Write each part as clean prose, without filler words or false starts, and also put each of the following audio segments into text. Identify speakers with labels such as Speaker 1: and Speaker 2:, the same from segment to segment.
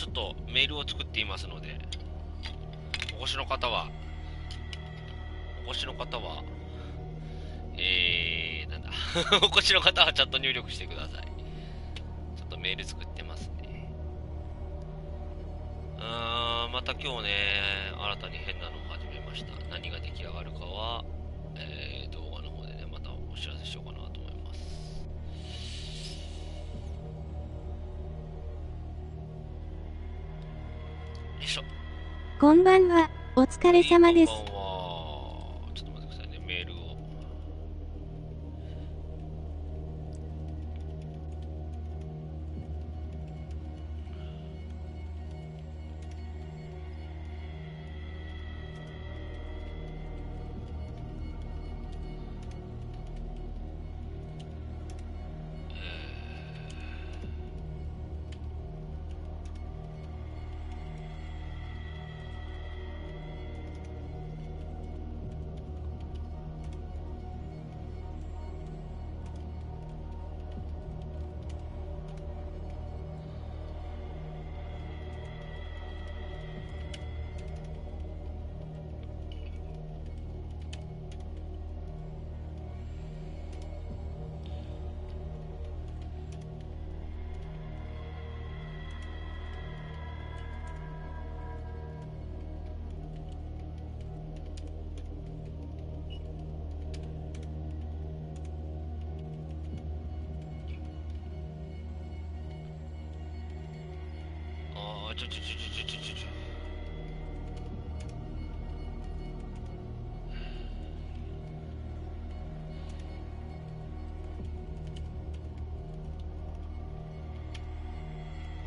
Speaker 1: ちょっとメールを作っていますので、お越しの方は、なんだ。お越しの方はチャット入力してください。ちょっとメール作ってますね。また今日ね、新たに変なのを始めました。何が出来上がるかは、動画の方でね、またお知らせしようかなと思います。よいしょ。
Speaker 2: こんばんは。お疲れ様です。
Speaker 1: こんばんは。ちょっと待ってくださいね、メールを。ちょ。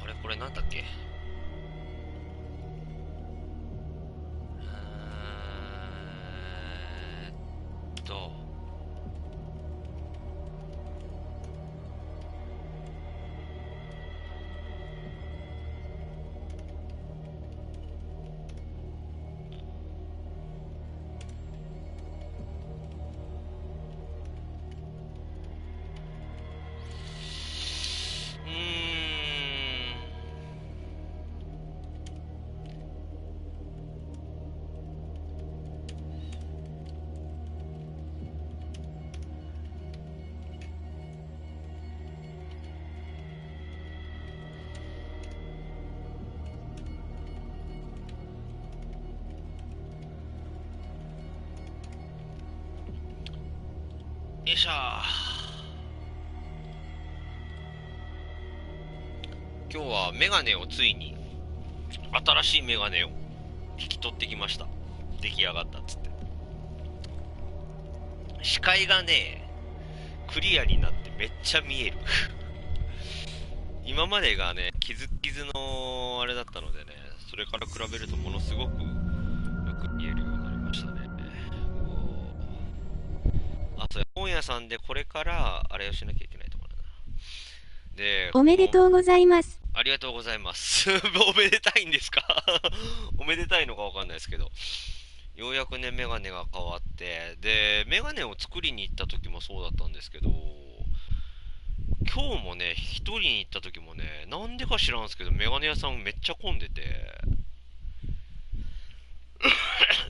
Speaker 1: あれ、これなんだっけ？ーっと、よいしょ。今日はメガネをついに、新しいメガネを引き取ってきました。出来上がったっつって。視界がね、クリアになってめっちゃ見える。今までがね、傷のあれだったのでね、それから比べるとものすごくよく見えるようになりましたね。そうや、本屋さんでこれからあれをしなきゃいけないところだな。で、
Speaker 2: おめでとうございます。
Speaker 1: ありがとうございます。おめでたいんですか？おめでたいのかわかんないですけど、ようやくね、メガネが変わって、で、メガネを作りに行った時もそうだったんですけど、今日もね、一人に行った時もね、なんでか知らんすけど、メガネ屋さんめっちゃ混んでて、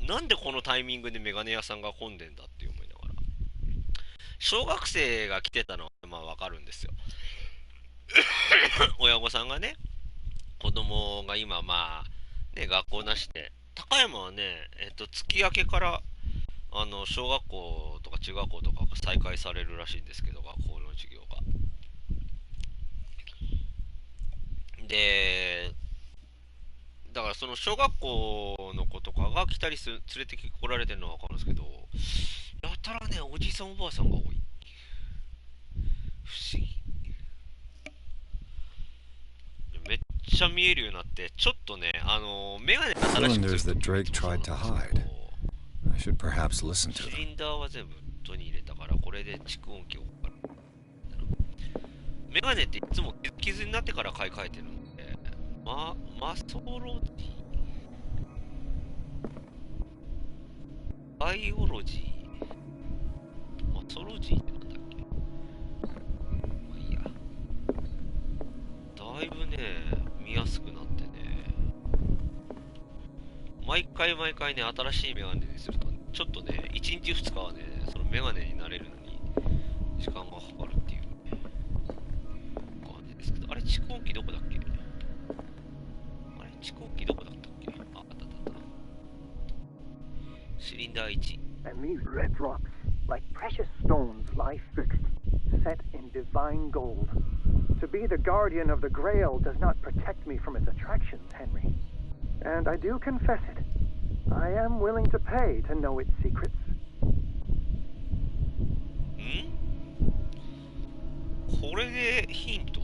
Speaker 1: なんでこのタイミングでメガネ屋さんが混んでんだって思いながら。小学生が来てたのはまあわかるんですよ。親御さんがね、子供が今まあ、ね、学校なしで、高山はね、月明けから、小学校とか中学校とかが再開されるらしいんですけど、学校の授業が。で、だからその小学校の子とかが来たり連れてこられてるのはわかるんですけど、やたらね、おじいさんおばあさんが多い。不思議。めっちゃ見えるようになって、ちょっとね、メガネが新しくするとシリンダーは全部元に入れたから、これで蓄音機をメガネっていつも傷になってから買い替えてるんで、マソロジーバイオロジーマソロジーってなんだっけ？まあいいや。だいぶね、見やすくなってね、回毎回ね、新しいメガネにすると、ちょっとね、1日2日はね、そのメガネになれるのに、時間がかかるっていう、ね、感じですけど、あれ、蓄音機どこだっけ？あれ、蓄音機どこだったっけ？あったあった。シリンダー1。
Speaker 3: And these red rocks, like precious stones, lie fixed, set in divine gold. To be the guardian of the Grail does not protect me from its attractions, Henry. And I do confess it. I am willing to pay to know its secrets.
Speaker 1: これでヒント？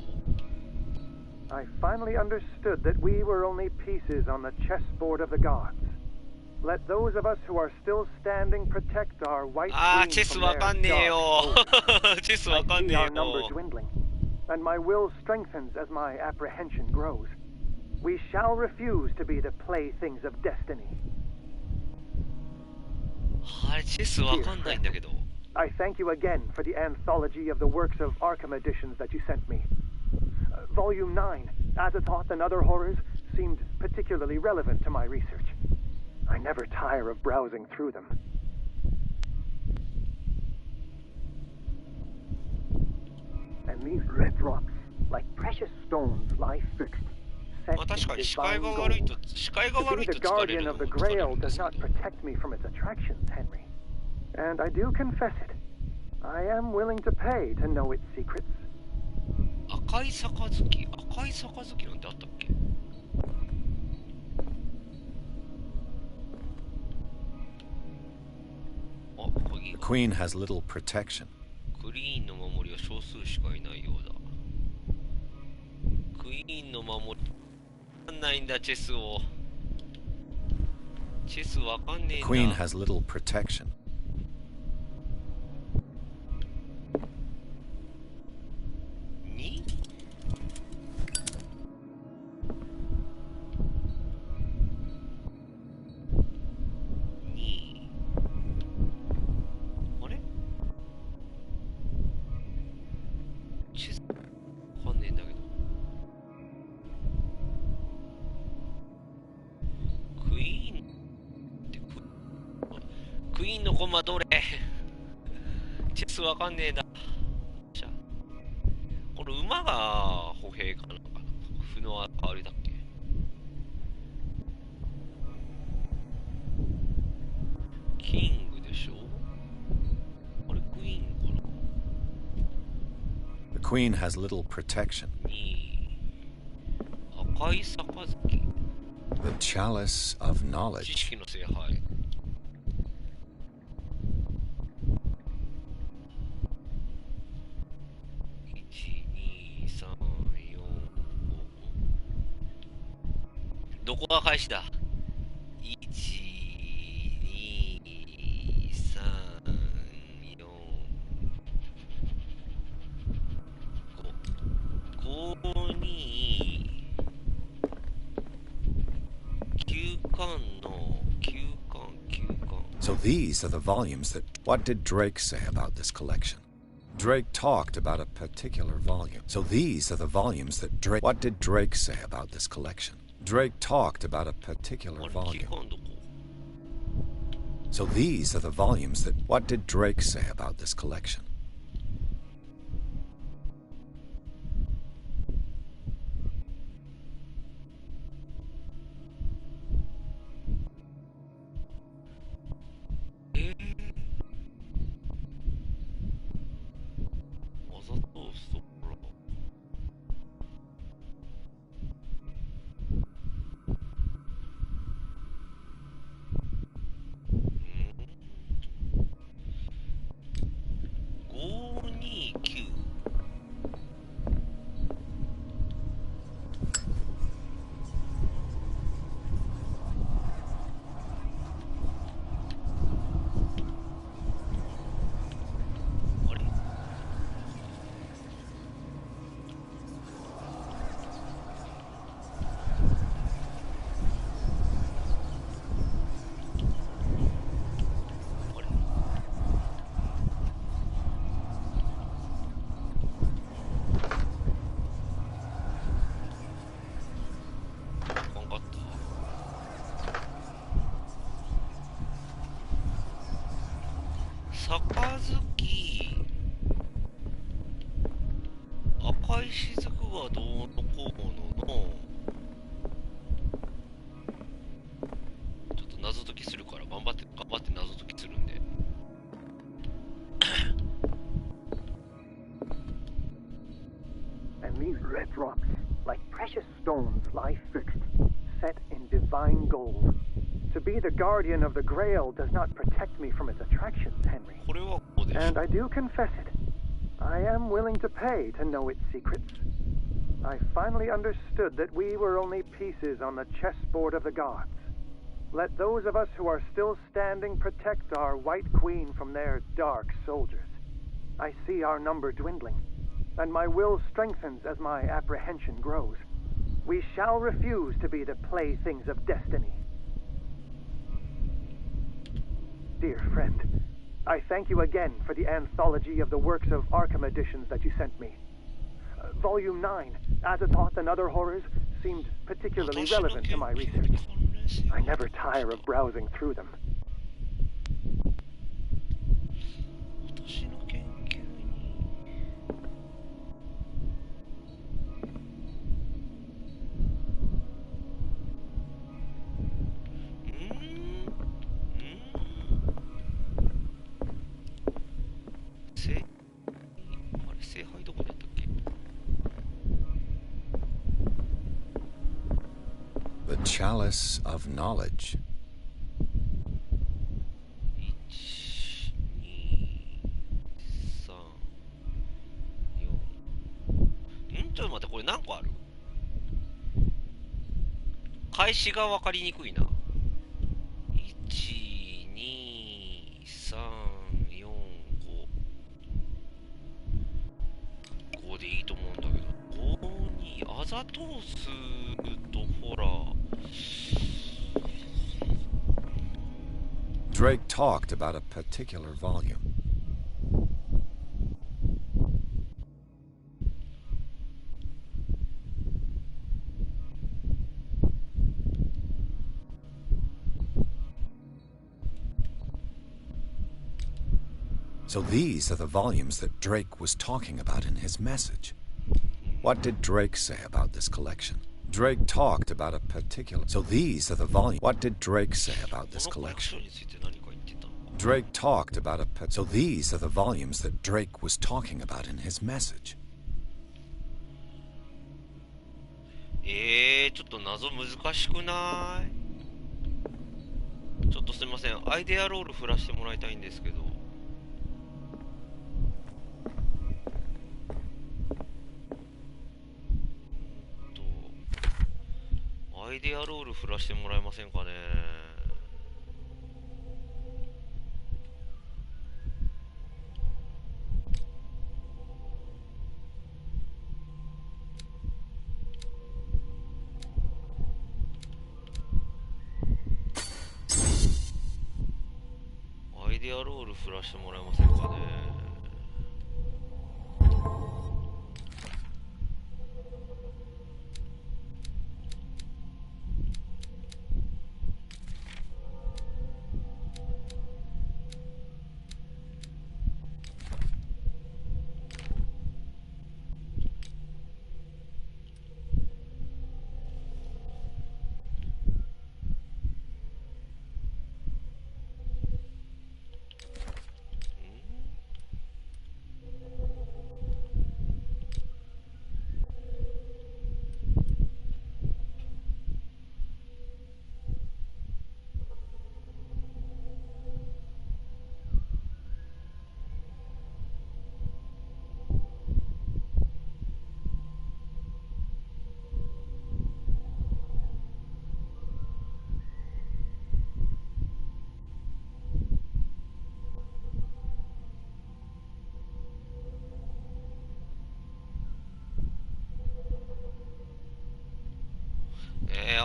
Speaker 3: I finally understood that we were only pieces on the chessboard of the gods. Let those of us who are still standing protect our white queen from their dark gold.
Speaker 1: チェスわかん
Speaker 3: I
Speaker 1: ね
Speaker 3: see
Speaker 1: え
Speaker 3: our number
Speaker 1: よ。
Speaker 3: dwindling, and my will strengthens as my apprehension grows. We shall refuse to be the playthings of destiny.
Speaker 1: あれ、チェスわかんないんだけど。
Speaker 3: I thank you again for the anthology of the works of Arkham editions that you sent me. Volume 9, Azathoth and Other Horrors, seemed particularly relevant to my research. I never tire of browsing through them. And these red rocks, like precious stones, lie fixed.
Speaker 1: まあ確かに視界が悪いと疲れるのも
Speaker 3: The
Speaker 1: 疲れ
Speaker 3: Grail
Speaker 1: るんで
Speaker 3: does
Speaker 1: すけ
Speaker 3: not
Speaker 1: ど。
Speaker 3: protect me from its attractions, Henry. And I do confess it. I am willing to pay to know its secrets.
Speaker 1: 赤い杯なんてあったっけ？あ、鍵
Speaker 4: The
Speaker 1: が。
Speaker 4: Queen has little protection.
Speaker 1: クリーンの守りは少数しかいないようだ。クイーンの守りわかんないんだ、チェスを。チェスわかんねえ
Speaker 4: The
Speaker 1: ん
Speaker 4: Queen
Speaker 1: だ。
Speaker 4: has little protection.
Speaker 1: に？に？あれ？チェスわかんねえんだけど。クイーンってクイーンのコマどれ？チェスわかんねえな。じゃあこれ馬が歩兵かなんかな。歩の代わりだっけ？キングでしょ？あれクイーンかな？
Speaker 4: The Queen has little protection.
Speaker 1: に赤い杯
Speaker 4: The chalice of
Speaker 1: 知
Speaker 4: knowledge.
Speaker 1: 識の聖杯。どこが開始だ？ 1、2、3、4、5。5に、9巻の、9巻。
Speaker 4: So these are the volumes that. What did Drake say about this collection? Drake talked about a particular volume. So these are the volumes that Drake. What did Drake say about this collection? Drake talked about a particular
Speaker 1: あれ、9
Speaker 4: volume.
Speaker 1: 巻どこ？
Speaker 4: So these are the volumes that. What did Drake say about this collection?
Speaker 1: 赤い雫がどうのこうのの、ちょっと謎解きするから頑張って謎解きするんで。
Speaker 3: And these red rocks, like precious stones, lie fixed, set in divine gold. To be the guardian of the Grail does not protect me from its attractions, Henry.
Speaker 1: これはこうでしょ。
Speaker 3: And I do confess it. I am willing to pay to know its secrets. I finally understood that we were only pieces on the chessboard of the gods. Let those of us who are still standing protect our White Queen from their dark soldiers. I see our number dwindling, and my will strengthens as my apprehension grows. We shall refuse to be the playthings of destiny. Dear friend, I thank you again for the anthology of the works of Arkham editions that you sent me. Volume 9, Azathoth and Other Horrors, seemed particularly relevant to my research. I never tire of browsing through them.
Speaker 1: 私の研究に。あれ、聖杯どこだったっけ？
Speaker 4: The Chalice of Knowledge.
Speaker 1: 1、2、3、4。ちょっと待って、これ何個ある？開始が分かりにくいな。1、2、3、4、5。5でいいと思うんだけど。5にアザトースとホラー。
Speaker 4: Drake talked about a particular volume. So these are the volumes that Drake was talking about in his message. What did Drake say about this collection? Drake talked about a particular... So these are the volumes... What did Drake say about this collection? Drake talked about a... So these are the volumes that Drake was talking about in his message.
Speaker 1: ちょっと謎難しくない？ちょっとすいません。アイデアロール振らしてもらいたいんですけど。アイデアロール振らしてもらえませんかね。アイデアロール振らしてもらえませんかね。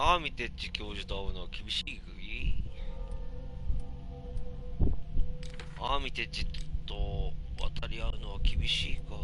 Speaker 1: アーミテッジ教授と会うのは厳しい？アーミテッジと渡り合うのは厳しいか。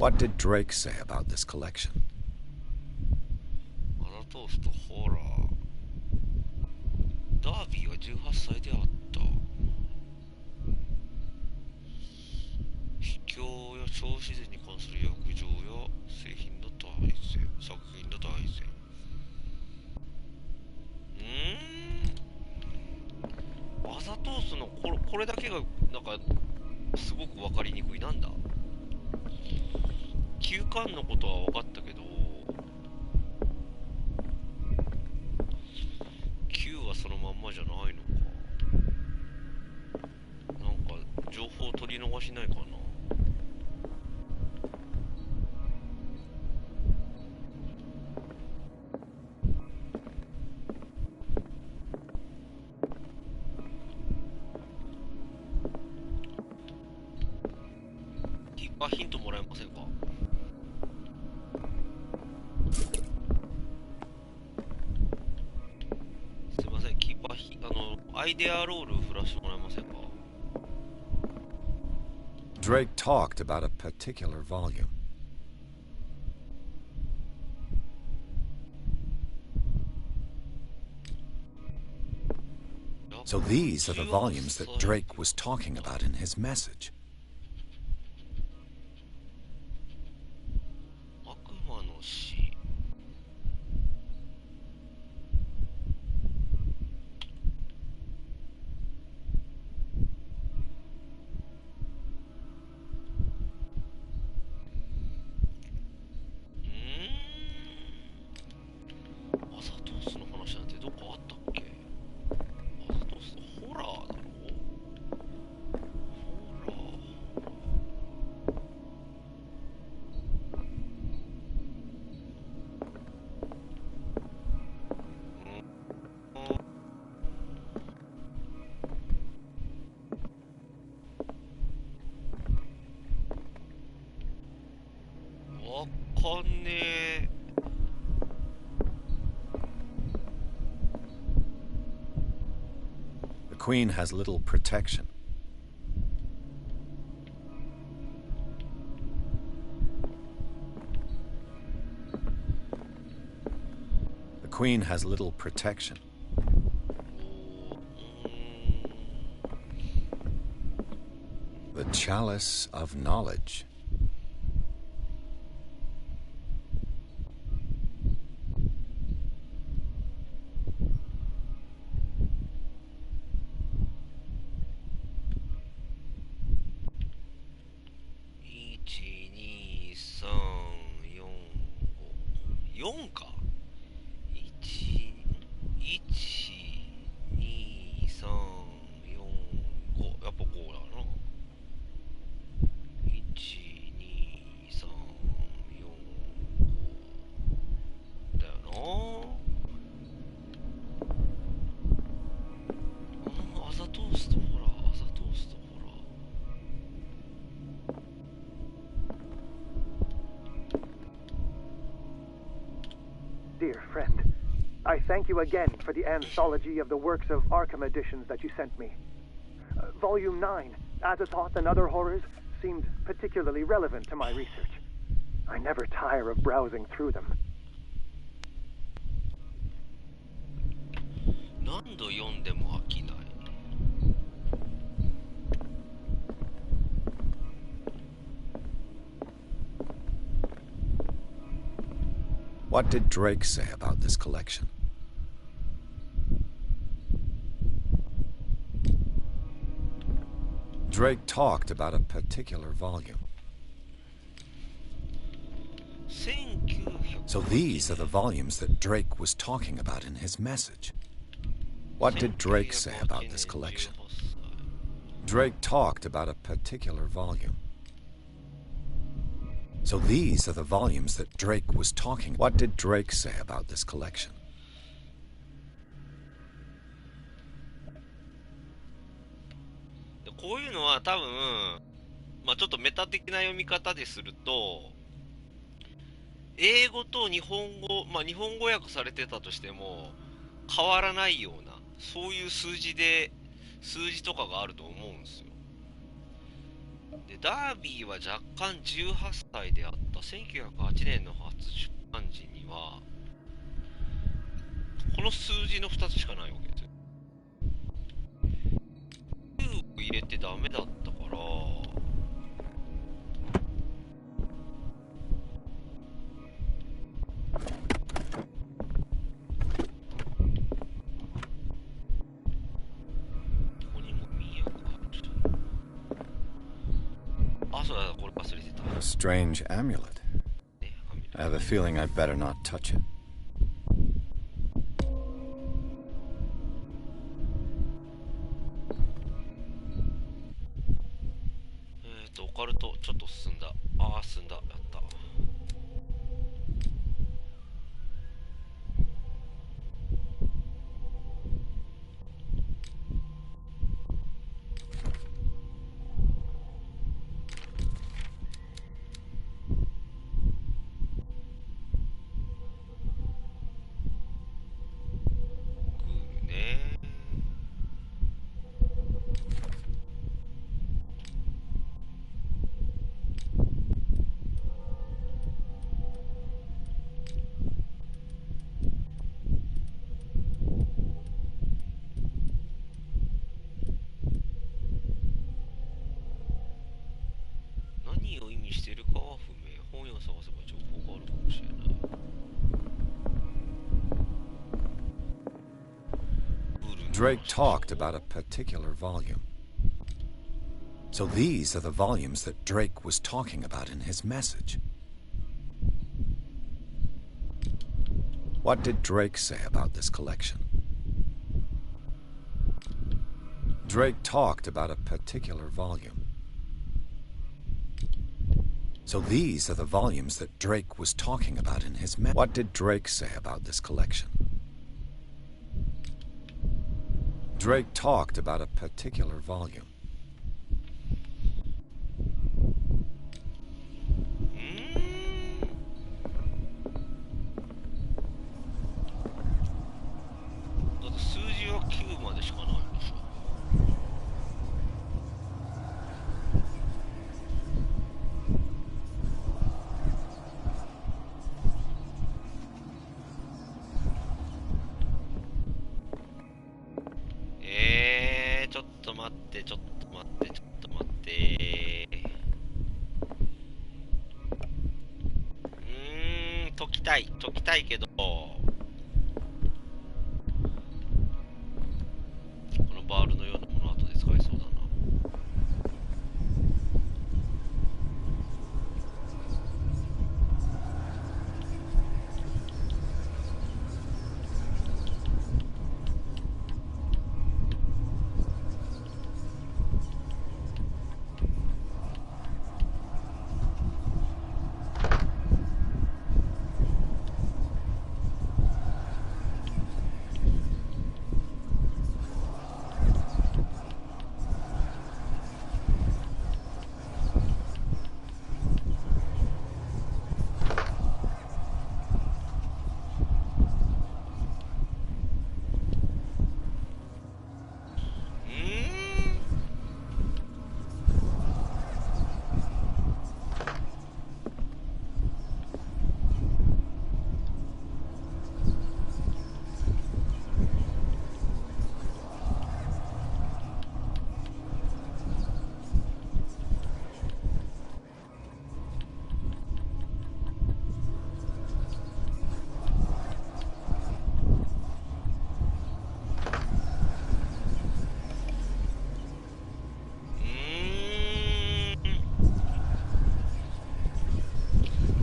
Speaker 4: What did Drake say about this collection?
Speaker 1: アナトーストホラー。ダービーは18歳であった。秘境や超自然に関する約定や製品の大全、作品の大全。アザトースのこれだけがなんかすごく分かりにくい。なんだ、休館のことは分かったけど、9はそのまんまじゃないのか。なんか情報取り逃しないかな。ヒントもらえませんか？すいません、キーパーアイデアロール振らせてもらえませんか？
Speaker 4: Drake talked about a particular volume. So these are the volumes that Drake was talking about in his message.
Speaker 1: 悪魔の死。アザトースの話なんてどこあったっけ？アザトースホラーだろ？ホラー。わかんねえ。
Speaker 4: The Queen has little protection. The Queen has little protection. The Chalice of Knowledge.4
Speaker 1: か。1、1、2、3、4、5。やっぱ5だな。1、2、3、4、5だよな。アザトーストホラー、アザトーストホラー。
Speaker 3: Dear friend, I thank you again for the anthology of the works of Arkham editions that you sent me. Volume 9, Azathoth and Other Horrors, seemed particularly relevant to my research. I never tire of browsing through them.
Speaker 1: 何度読んでも飽きない。
Speaker 4: What did Drake say about this collection? Drake talked about a particular volume.
Speaker 1: 1900
Speaker 4: So these are the volumes that Drake was talking about in his message. What did Drake say about this collection? Drake talked about a particular volume. So these are the volumes that Drake was talking. What did Drake say about this collection?
Speaker 1: こういうのは多分、まあちょっとメタ的な読み方ですると、英語と日本語、まあ日本語訳されてたとしても変わらないような、そういう数字とかがあると思うんですよ。で、ダービーは若干18歳であった1908年の初出版時には、この数字の2つしかないわけですよ。9を入れてダメだったから、
Speaker 4: A strange amulet. I have a feeling I'd better not touch it.
Speaker 1: オカルトちょっと進んだ。ああ、進んだ。やった。何を意味しているかは不明。本屋を探せば情報があるかもしれない。
Speaker 4: Drake talked about a particular volume. So these are the volumes that Drake was talking about in his message. What did Drake say about this collection? Drake talked about a particular volume. So these are the volumes that Drake was talking about in his message. What did Drake say about this collection? Drake talked about a particular volume.
Speaker 1: 解きたいけど、このバールのようなもの後で使えそうだな。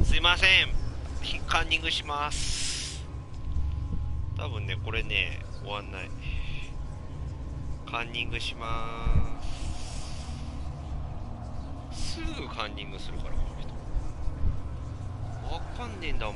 Speaker 1: すいません、カンニングします。多分ね、これね、終わんない。カンニングします。すぐカンニングするから、この人。わかんねえんだもん。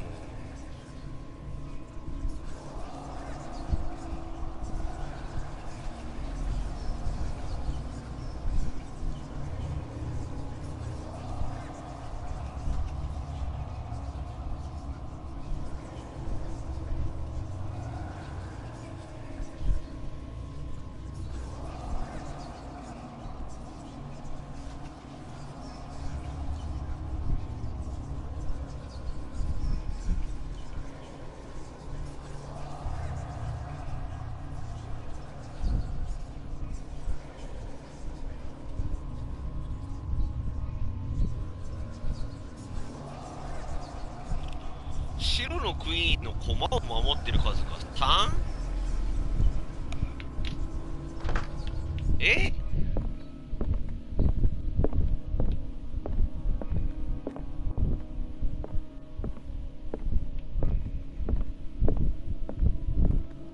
Speaker 1: 白のクイーンの駒を守ってる数が 3？ え？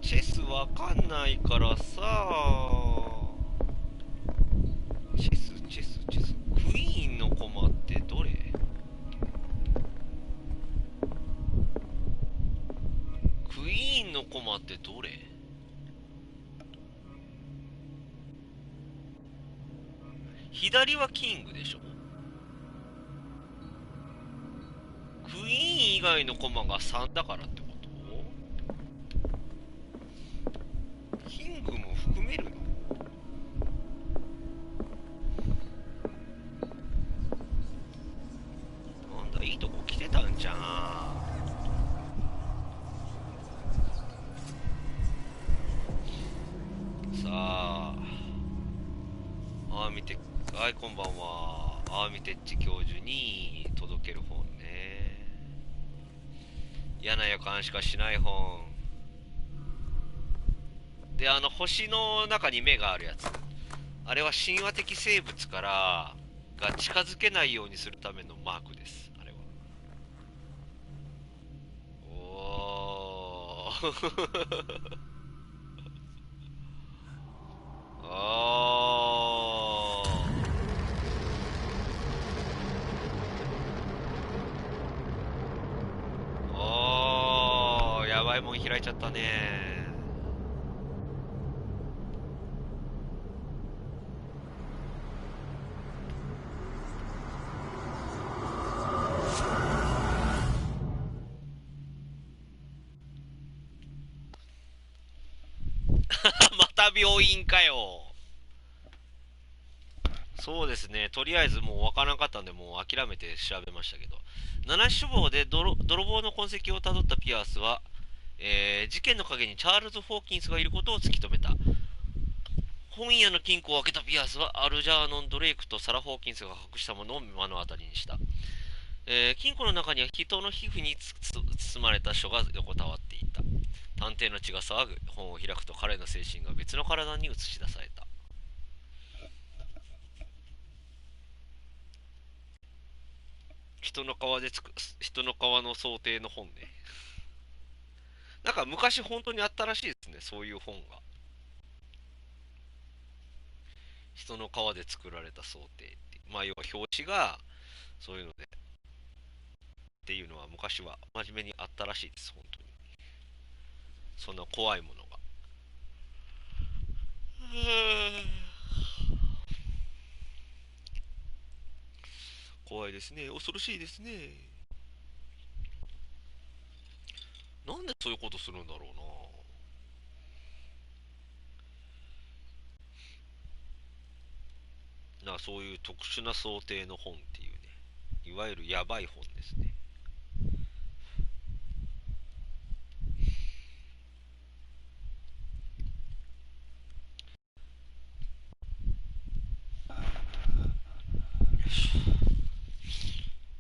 Speaker 1: チェスわかんないからさ。チェス。クイーンの駒ってどれ？クイーンの駒ってどれ？左はキングでしょ。クイーン以外の駒が3だからってこと？キングも含めるの？なんだ、いいとこ来てたんじゃん。さあ、見て、はい、こんばんは。見てっち教授に届ける本ね。嫌な予感しかしない本。で、星の中に目があるやつ。あれは神話的生物が近づけないようにするためのマークです。あれは。おー。やばいもん開いちゃったね。また病院かよ。そうですね。とりあえずもうわからなかったんで、もう諦めて調べましたけど。七種坊で泥棒の痕跡をたどったピアースは、事件の陰にチャールズ・ホーキンスがいることを突き止めた。本屋の金庫を開けたピアースは、アルジャーノン・ドレイクとサラ・ホーキンスが隠したものを目の当たりにした。金庫の中には人の皮膚に包まれた書が横たわっていた。探偵の血が騒ぐ。本を開くと彼の精神が別の体に映し出された。人の皮の想定の本ね。なんか昔本当にあったらしいですね、そういう本が。人の皮で作られた想定って。まあ要は表紙がそういうのでっていうのは昔は真面目にあったらしいです、本当に。そんな怖いものが。怖いですね。恐ろしいですね。なんでそういうことするんだろうな。そういう特殊な想定の本っていうね。いわゆるやばい本ですね。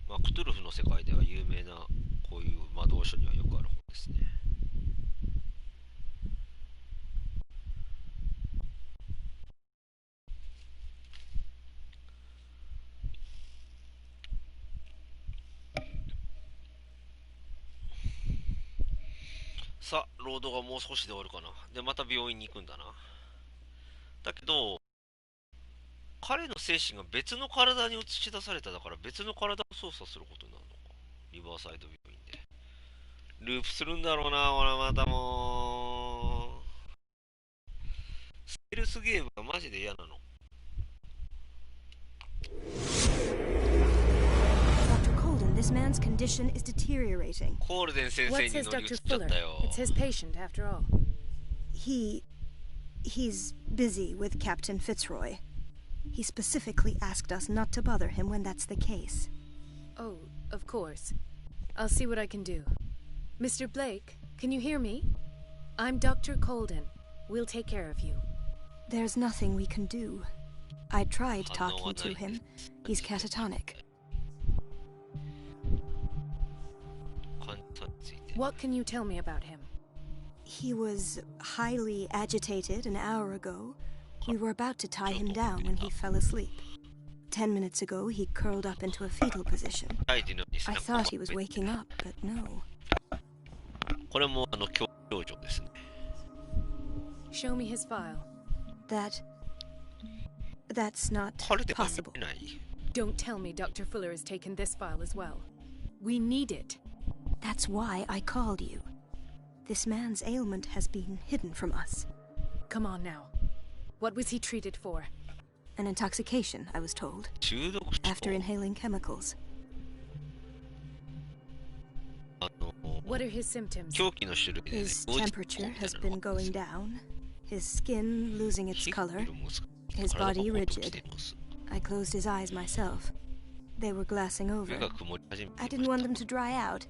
Speaker 1: まあ、クトゥルフの世界では有名なこういう魔導書にはよくある本ですね。さあ、ロードがもう少しで終わるかな。で、また病院に行くんだな。だけど、彼の精神が別の体に映し出されただから別の体を操作することになるのか。リバーサイド病院で。ループするんだろうな、俺はまたもう。ステルスゲームがマジで嫌なの。
Speaker 5: This man's condition is deteriorating.
Speaker 1: コールデン先生に乗り移っちゃったよ。
Speaker 5: It's his patient after all. He's busy with Captain Fitzroy. He specifically asked us not to bother him when that's the case.
Speaker 6: Oh, of course. I'll see what I can do. Mr. Blake, can you hear me? I'm Dr. Colden. We'll take care of you.
Speaker 5: There's nothing we can do. I tried talking to him. He's catatonic.
Speaker 6: What can you tell me about him?
Speaker 5: He was highly agitated an hour ago. We were about to tie him down when he fell asleep. 10 minutes ago, he curled up into a fetal position. I thought he was waking up, but no.
Speaker 1: これも教養女ですね。
Speaker 6: Show me his file.
Speaker 5: That's not
Speaker 1: 彼でも
Speaker 5: possible.
Speaker 1: 見れない。
Speaker 6: Don't tell me Dr. Fuller has taken this file as well. We need it.
Speaker 5: That's why I called you. This man's ailment has been hidden from us.
Speaker 6: Come on now. What was he treated for?
Speaker 5: An intoxication, I was told,
Speaker 1: 中毒症
Speaker 5: after inhaling chemicals.
Speaker 6: What are his symptoms?
Speaker 1: 凶器の種類でね、
Speaker 5: His temperature has been going down, his skin losing its color, his body rigid. I closed his eyes myself. They were glassing over. I didn't want them to dry out,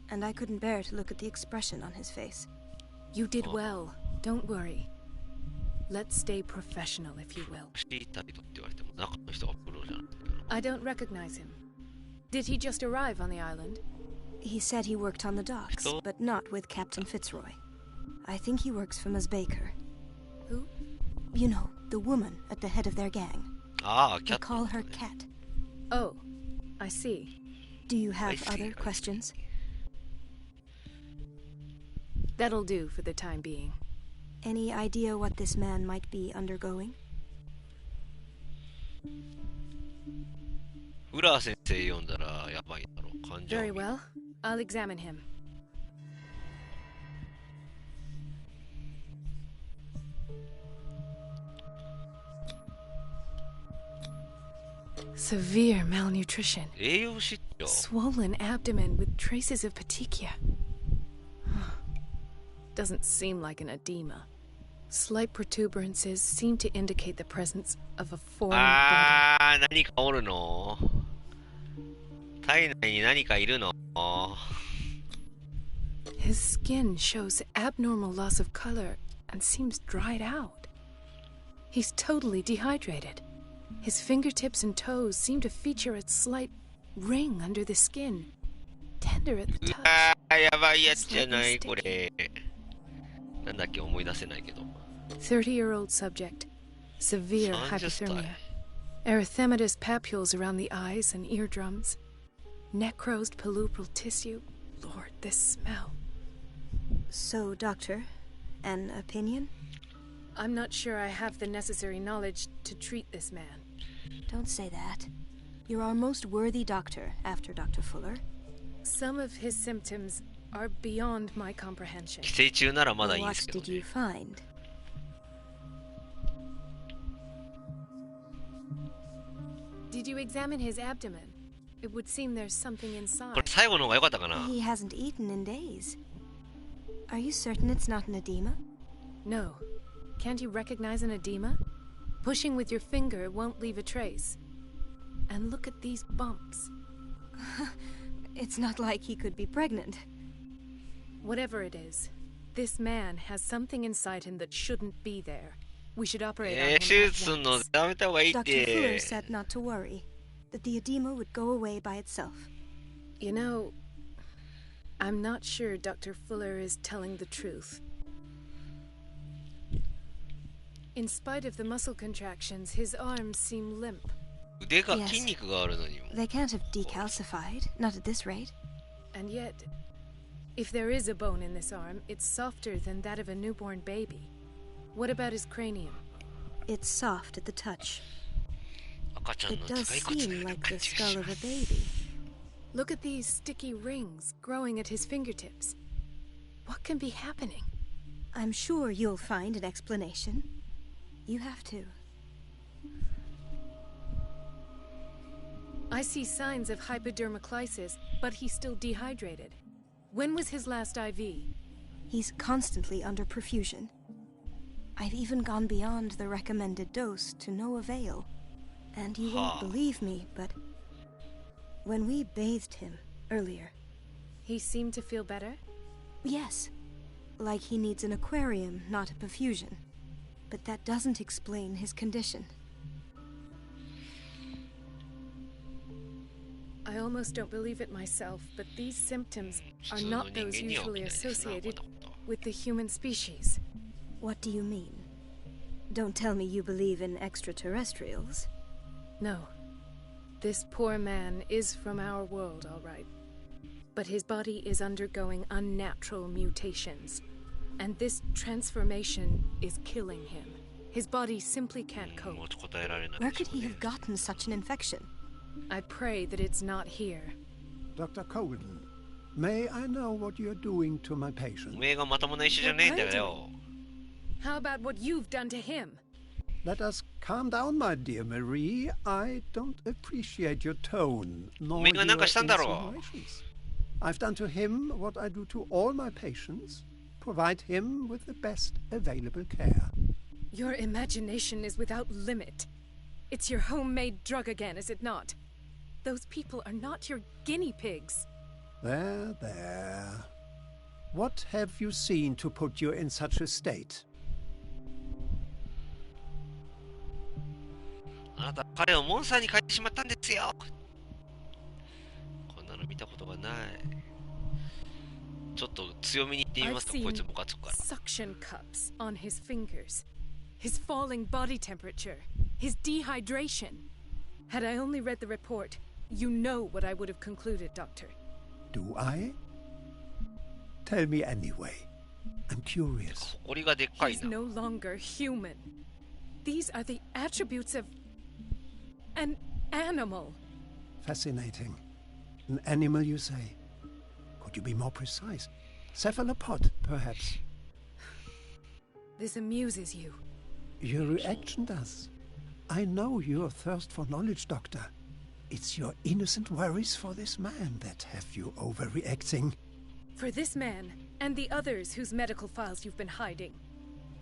Speaker 5: and I couldn't bear to look at the expression on his face.
Speaker 6: You did well. Don't worry. Let's stay professional, if you will. I don't recognize him. Did he just arrive on the island?
Speaker 5: He said he worked on the docks, but not with Captain Fitzroy. I think he works for Ms. Baker.
Speaker 6: Who?
Speaker 5: You know, the woman at the head of their gang.
Speaker 1: ああ、
Speaker 5: They call her Cat.
Speaker 6: Oh, I see.
Speaker 5: Do you have
Speaker 1: I see.
Speaker 5: other questions?
Speaker 6: That'll do for the time being.
Speaker 5: Any idea what this man might be undergoing?
Speaker 1: フラー先生読んだらやばいだろう。感情
Speaker 6: Very well. I'll examine him. Severe malnutrition.
Speaker 1: 栄養失調。
Speaker 6: Swollen abdomen with traces of petechia. Doesn't seem like an edema. Slight protuberances seem to indicate the presence of a foreign body.
Speaker 1: ああ、何かおるの？体内に何かいるの？
Speaker 6: His skin shows abnormal loss of color and seems dried out. He's totally dehydrated. His fingertips and toes seem to feature a slight ring under the skin. Tender at the
Speaker 1: う
Speaker 6: touch.
Speaker 1: わー、やばいやつじゃないこれ。なんだっけ思い出せないけど。
Speaker 6: 30-year-old subject. Severe
Speaker 1: 30歳。
Speaker 6: hypothermia. Erythematous papules around the eyes and eardrums. Necrosed palpebral tissue. Lord, this smell.
Speaker 5: So, Doctor, an opinion?
Speaker 6: I'm not sure I have the necessary knowledge to treat this man.
Speaker 5: Don't say that. You're our most worthy doctor after Dr. Fuller.
Speaker 6: Some of his symptoms are beyond my comprehension.
Speaker 1: 寄生虫ならまだいいんで
Speaker 5: What
Speaker 1: すけど
Speaker 5: did you
Speaker 1: ね。
Speaker 5: find?
Speaker 6: Did you examine his abdomen? It would seem there's something
Speaker 1: こ
Speaker 6: inside.
Speaker 1: れ最後の方が良かったかな。
Speaker 5: He hasn't eaten in days. Are you certain it's not an edema?
Speaker 6: No. Can't you recognize an edema? Pushing with your finger won't leave a trace. And look at these bumps.
Speaker 5: It's not like he could be pregnant.
Speaker 6: Whatever it is, this man has something inside him that shouldn't be there. We should operate on him
Speaker 1: 手術
Speaker 6: at
Speaker 1: すんの
Speaker 6: once.
Speaker 1: やめた方がいいっ
Speaker 5: Dr.
Speaker 1: て
Speaker 5: Fuller。said not to worry, that the edema would go away by itself.
Speaker 6: You know, I'm not sure Dr. Fuller is telling the truth. In spite of the muscle contractions, his arms seem limp.
Speaker 1: 腕が筋肉があるのにも。
Speaker 5: They can't have decalcified, not at this rate.
Speaker 6: And yet, if there is a bone in this arm, it's softer than that of a newborn baby. What about his cranium?
Speaker 5: It's soft at the touch.
Speaker 1: 赤ちゃん
Speaker 5: It
Speaker 1: の
Speaker 5: does
Speaker 1: 頭蓋骨
Speaker 5: seem
Speaker 1: のような
Speaker 5: like
Speaker 1: 感
Speaker 5: the
Speaker 1: じが
Speaker 5: skull
Speaker 1: し
Speaker 5: of
Speaker 1: ま
Speaker 5: a
Speaker 1: す。
Speaker 5: baby.
Speaker 6: Look at these sticky rings growing at his fingertips. What can be happening?
Speaker 5: I'm sure you'll find an explanation. You have to.
Speaker 6: I see signs of hypodermoclysis, but he's still dehydrated. When was his last IV?
Speaker 5: He's constantly under perfusion. I've even gone beyond the recommended dose to no avail. And you won't believe me, but when we bathed him earlier,
Speaker 6: He seemed to feel better?
Speaker 5: yes, like he needs an aquarium, not a perfusion. But that doesn't explain his condition.
Speaker 6: I I almost don't believe it myself, but these symptoms are not those usually associated with the human species.
Speaker 5: What do you mean? Don't tell me you believe in extraterrestrials.
Speaker 6: No. This poor man is from our world, all right. But his body is undergoing unnatural mutations. And this transformation is killing him. His body simply can't cope.
Speaker 5: Where could he have gotten such an infection?
Speaker 6: I pray that it's not here.
Speaker 7: Dr. Colden, may I know what you're doing to my patient?
Speaker 6: How about what you've done to him?
Speaker 7: Let us calm down, my dear Marie. I don't appreciate your tone, nor your insinuations. I've done to him what I do to all my patients. Provide him with the best available care.
Speaker 6: Your imagination is without limit. It's your homemade drug again, is it not? Those people are not your guinea pigs.
Speaker 7: There, there. What have you seen to put you in such a state?
Speaker 1: あなた彼をモンスターに変えてしまったんですよ。こんなの見たことがない。ちょっと強めに言ってみますか、こいつムカつくから。
Speaker 6: Suction cups on his fingers, his falling body temperature, his dehydration. Had I only read the report, you know what I would have concluded, Doctor.
Speaker 7: Do I? Tell me anyway. I'm curious.
Speaker 6: He's no longer human. These are the attributes of an animal.
Speaker 7: Fascinating. An animal, you say? Could you be more precise? Cephalopod, perhaps?
Speaker 6: This amuses you.
Speaker 7: Your reaction does. I know your thirst for knowledge, Doctor. It's your innocent worries for this man that have you overreacting.
Speaker 6: For this man, and the others whose medical files you've been hiding.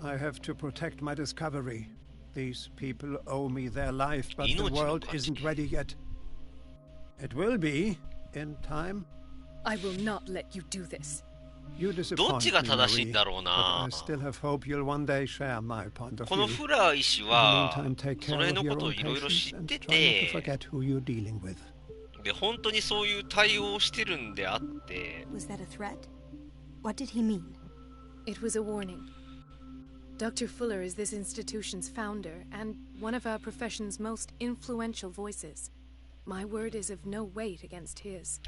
Speaker 7: I have to protect my discovery. These people owe me their life, but the world isn't ready yet. It will be, in time.
Speaker 6: I will not let you do this.
Speaker 7: You disappoint me, Marie, but I still have hope you'll one day share my point of view.
Speaker 1: このフラー医師は、
Speaker 7: その辺のことをいろいろ知ってて、で、本当にそういう対応をしてるんであって。
Speaker 5: Was that a threat? What did he mean?
Speaker 6: It was a warning. Dr. Fuller is this institution's founder and one of our profession's most influential voices. My word is of no weight against his.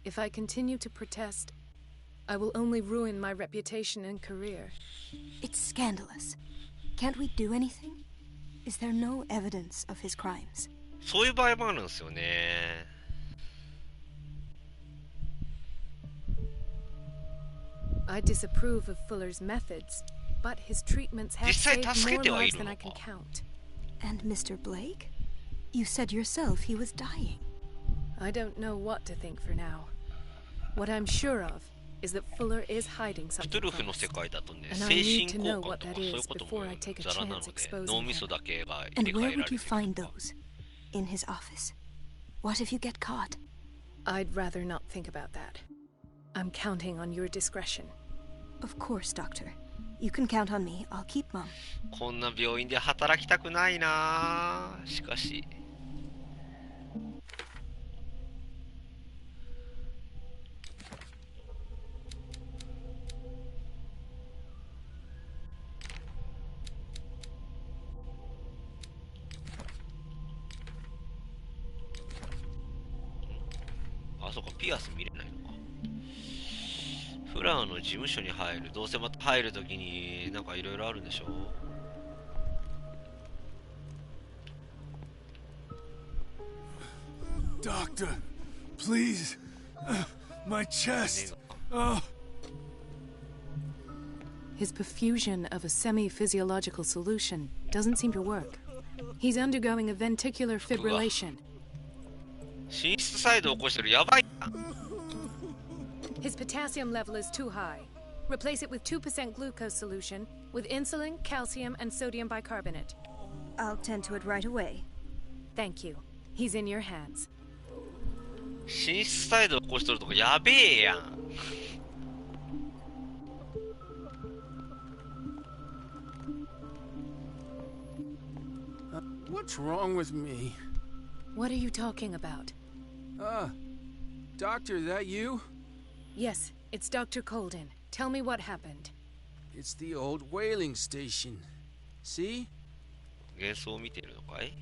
Speaker 6: If I continue to protest, I will only ruin my reputation and career.
Speaker 5: It's scandalous. Can't we do anything? Is there no evidence of his crimes?
Speaker 1: そういう場合もあるんですよね。
Speaker 6: I disapprove of Fuller's methods, but his treatments have saved more lives than I can count.
Speaker 5: And Mr. Blake? You said yourself he was dying.
Speaker 6: I don't know what to think for now. What I'm sure of is that Fuller is hiding something from us, and I need to know what that is before I take a chance exposing him.
Speaker 5: And where would you find those? In his office? What if you get caught?
Speaker 6: I'd rather not think about that. I'm counting on your discretion.
Speaker 5: Of course, Doctor. You can count on me. I'll keep mum.
Speaker 1: こんな病院で働きたくないな。しかし。あ、そうか、ピアス見れないのか。フラーの事務所に入る。どうせまた入るときになんかいろいろあるんでしょ。
Speaker 8: Doctor, please. My chest.
Speaker 6: His perfusion of a semi-physiological solution doesn't seem to work. He's undergoing a ventricular fibrillation.
Speaker 1: 心室細動を起こしてる。やばいな。
Speaker 6: His potassium level is too high. Replace it with 2% glucose solution with insulin, calcium, and sodium bicarbonate.
Speaker 5: I'll tend to it right away.
Speaker 6: Thank you. He's in your hands.
Speaker 1: 心室細動を起こしとるとこやべえやん。
Speaker 8: What's wrong with me?
Speaker 6: What are you talking about?
Speaker 8: Doctor, that you?
Speaker 6: Yes, it's Dr. Colden. Tell me what happened.
Speaker 8: It's the old whaling station. See?
Speaker 1: 幻想を見てるのかい？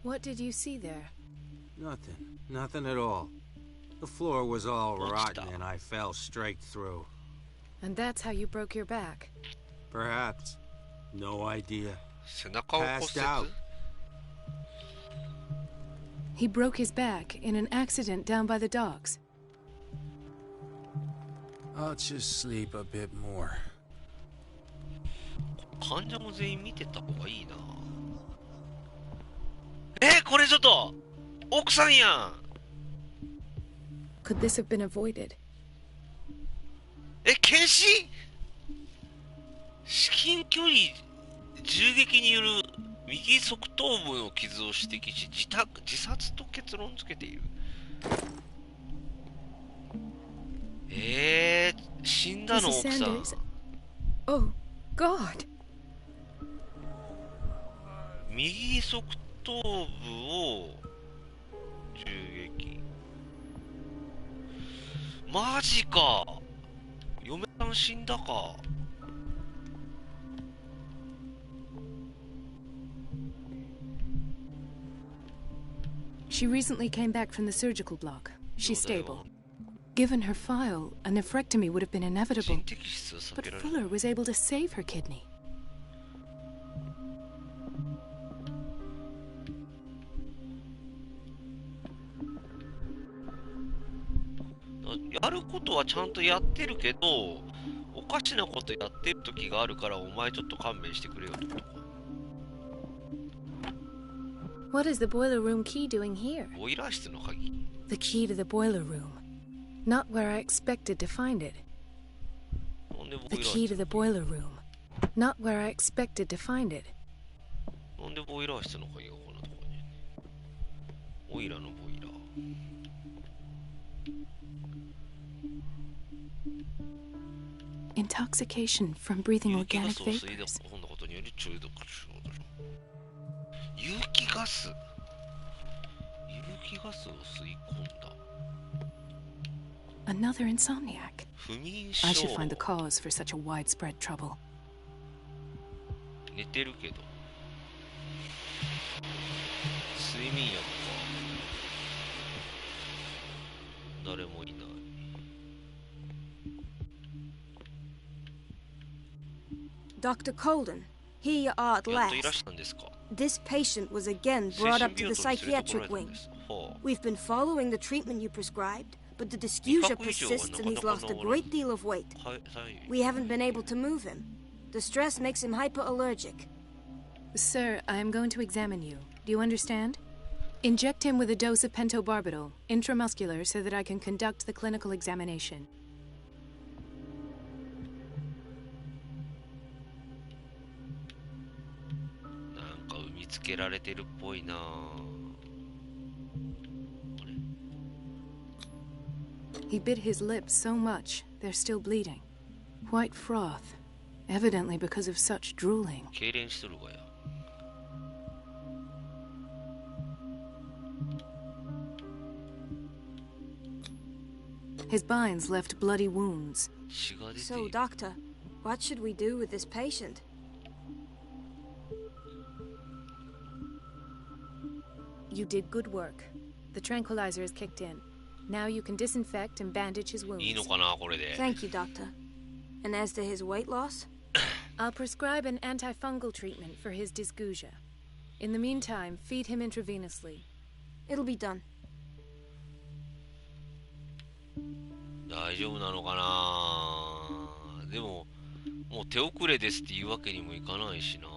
Speaker 6: What did you see there?
Speaker 9: Nothing at all. The floor was all rotten and I fell straight through.
Speaker 6: And that's how you broke your back?
Speaker 9: Perhaps. No idea.
Speaker 1: 背中を骨
Speaker 9: Passed
Speaker 1: 折
Speaker 9: out.
Speaker 6: He broke his back in an accident down by the docks.
Speaker 8: I'll just sleep a bit more.
Speaker 1: 患者も全員見てた方がいいな。これちょっと奥さんやん。
Speaker 6: Could this have been avoided?
Speaker 1: 検視？至近距離銃撃による右側頭部の傷を指摘し自殺と結論付けている。死んだの奥さん。
Speaker 6: Oh, God.
Speaker 1: 右側頭部を銃撃。マジか。嫁さん死んだか。
Speaker 6: She recently came back from the surgical block. She's stable. Given her file, a nephrectomy would have been inevitable. But Fuller was able to save her kidney.
Speaker 1: やることはちゃんとやってるけど、おかしなことやってる時があるから、お前ちょっと勘弁してくれよってことか。
Speaker 6: What is the boiler room key doing here?
Speaker 1: ボイラー室の鍵。
Speaker 6: The key to the boiler room. Not where I expected to find it.
Speaker 1: なんでボイ
Speaker 6: The
Speaker 1: ラー
Speaker 6: key
Speaker 1: 室
Speaker 6: to the boiler room. Not where I expected to find it.
Speaker 1: なんでボイラー室の鍵がこんなところに。オイラのボイラー。
Speaker 6: Intoxication from breathing
Speaker 1: 有機ガ
Speaker 6: organic
Speaker 1: スを吸い
Speaker 6: vapors.
Speaker 1: 込んだことによる中毒症状。有機ガス？有機ガスを吸い込んだ。
Speaker 6: Another insomniac.
Speaker 1: 不眠
Speaker 6: I
Speaker 1: 症。
Speaker 6: should find the cause for such a widespread trouble.
Speaker 1: 寝てるけど。睡眠薬か。誰もいない。
Speaker 5: Dr. Colden, here you are at
Speaker 1: やっといら
Speaker 5: last.
Speaker 1: したんですか。
Speaker 5: This patient was again brought up to the psychiatric wing.
Speaker 1: はあ、
Speaker 5: We've been following the treatment you prescribed, but the dysgeusia persists and he's lost a great deal of weight.
Speaker 1: はい、はい。
Speaker 5: We haven't been able to move him. The stress makes him hyperallergic.
Speaker 6: Sir, I am going to examine you. Do you understand? Inject him with a dose of pentobarbital, intramuscular, so that I can conduct the clinical examination.
Speaker 1: なんか産みつけられてるっぽいな。あれ？
Speaker 6: He bit his lips so much, they're still bleeding. White froth, evidently because of such drooling.
Speaker 1: 痙攣しとるがや。
Speaker 6: His binds left bloody wounds.
Speaker 1: 血が出てい
Speaker 5: So,
Speaker 1: る。
Speaker 5: Doctor, what should we do with this patient?
Speaker 6: You did good work. The tranquilizer is kicked in. Now you can disinfect and bandage his
Speaker 1: いいの
Speaker 6: wounds.
Speaker 1: かな、これで。
Speaker 5: Thank you, Doctor. And as to his weight loss?
Speaker 6: I'll prescribe an antifungal treatment for his dysgeusia. In the meantime, feed him intravenously.
Speaker 5: It'll be done.
Speaker 1: 大丈夫なのかな。でも、もう手遅れですっていうわけにもいかないしな。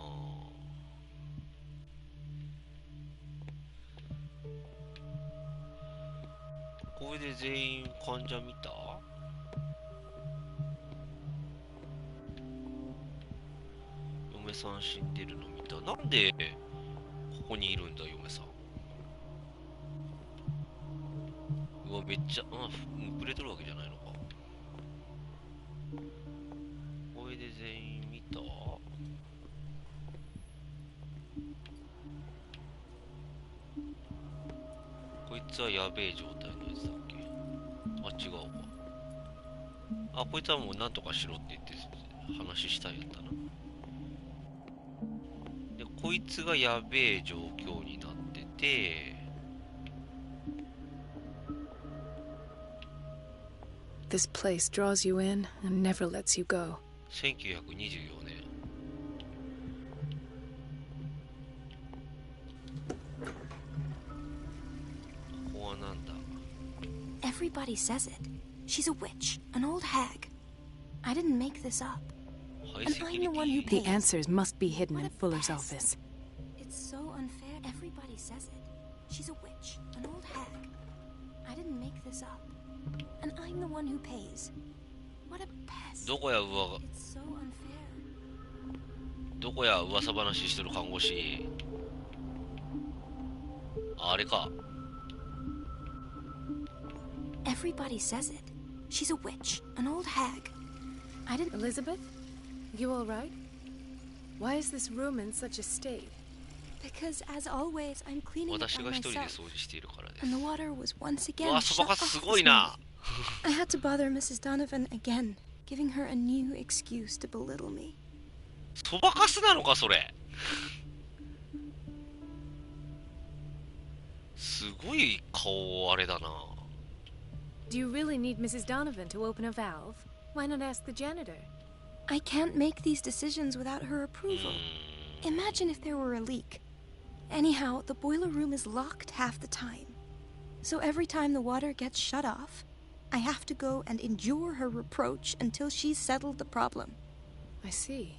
Speaker 1: これで全員患者見た？嫁さん死んでるの見た。なんでここにいるんだ、嫁さん。うわ、めっちゃ、くれとるわけじゃないのか。これで全員見た？つはやべえ状態のやつだっけ。あ、違うわ。あ、こいつはもうなんとかしろって言って話したいやったな。で、こいつがやべえ状況になってて、
Speaker 6: This place draws you in and never lets you go.
Speaker 1: 1924年。ここはなんだ。
Speaker 5: Everybody says it. She's a witch, an old hag. I didn't make this up. And I'm the one who
Speaker 6: The
Speaker 5: pays.
Speaker 6: answers must be hidden in Fuller's office.
Speaker 5: It's so unfair. Everybody says it. She's a witch, an old hag. I didn't make this up. And I'm the one who pays. What a pest.
Speaker 1: どこや
Speaker 5: It's so unfair.
Speaker 1: どこや噂話してる看護師。あれか。
Speaker 5: Everybody says it. She's a witch, an old hag. I didn't.
Speaker 6: Elizabeth? You all right? Why is this room in such a state?
Speaker 5: Because, as always, I'm cleaning it
Speaker 1: 私
Speaker 5: by
Speaker 1: が一人で
Speaker 5: myself.
Speaker 1: 掃除しているからです
Speaker 5: And。the water was once
Speaker 1: う
Speaker 5: again
Speaker 1: わ、
Speaker 5: shut
Speaker 1: そばか
Speaker 5: off
Speaker 1: すす
Speaker 5: this
Speaker 1: ごいな。
Speaker 5: morning. I had to bother Mrs. Donovan again, giving her a new excuse to belittle me.
Speaker 1: そばかすなのか、それ。すごい顔あれだな。
Speaker 6: Do you really need Mrs. Donovan to open a valve? Why not ask the janitor?
Speaker 5: I can't make these decisions without her approval. Imagine if there were a leak. Anyhow, the boiler room is locked half the time. So every time the water gets shut off, I have to go and endure her reproach until she's settled the problem.
Speaker 6: I see.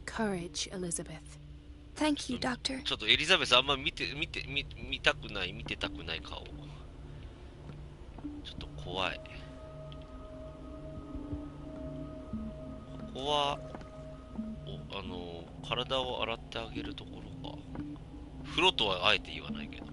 Speaker 6: Courage, Elizabeth.
Speaker 5: Thank you, Doctor.
Speaker 1: ちょっとエリザベスあんま見てたくない顔。ちょっと怖い。ここは体を洗ってあげるところか。風呂とはあえて言わないけど。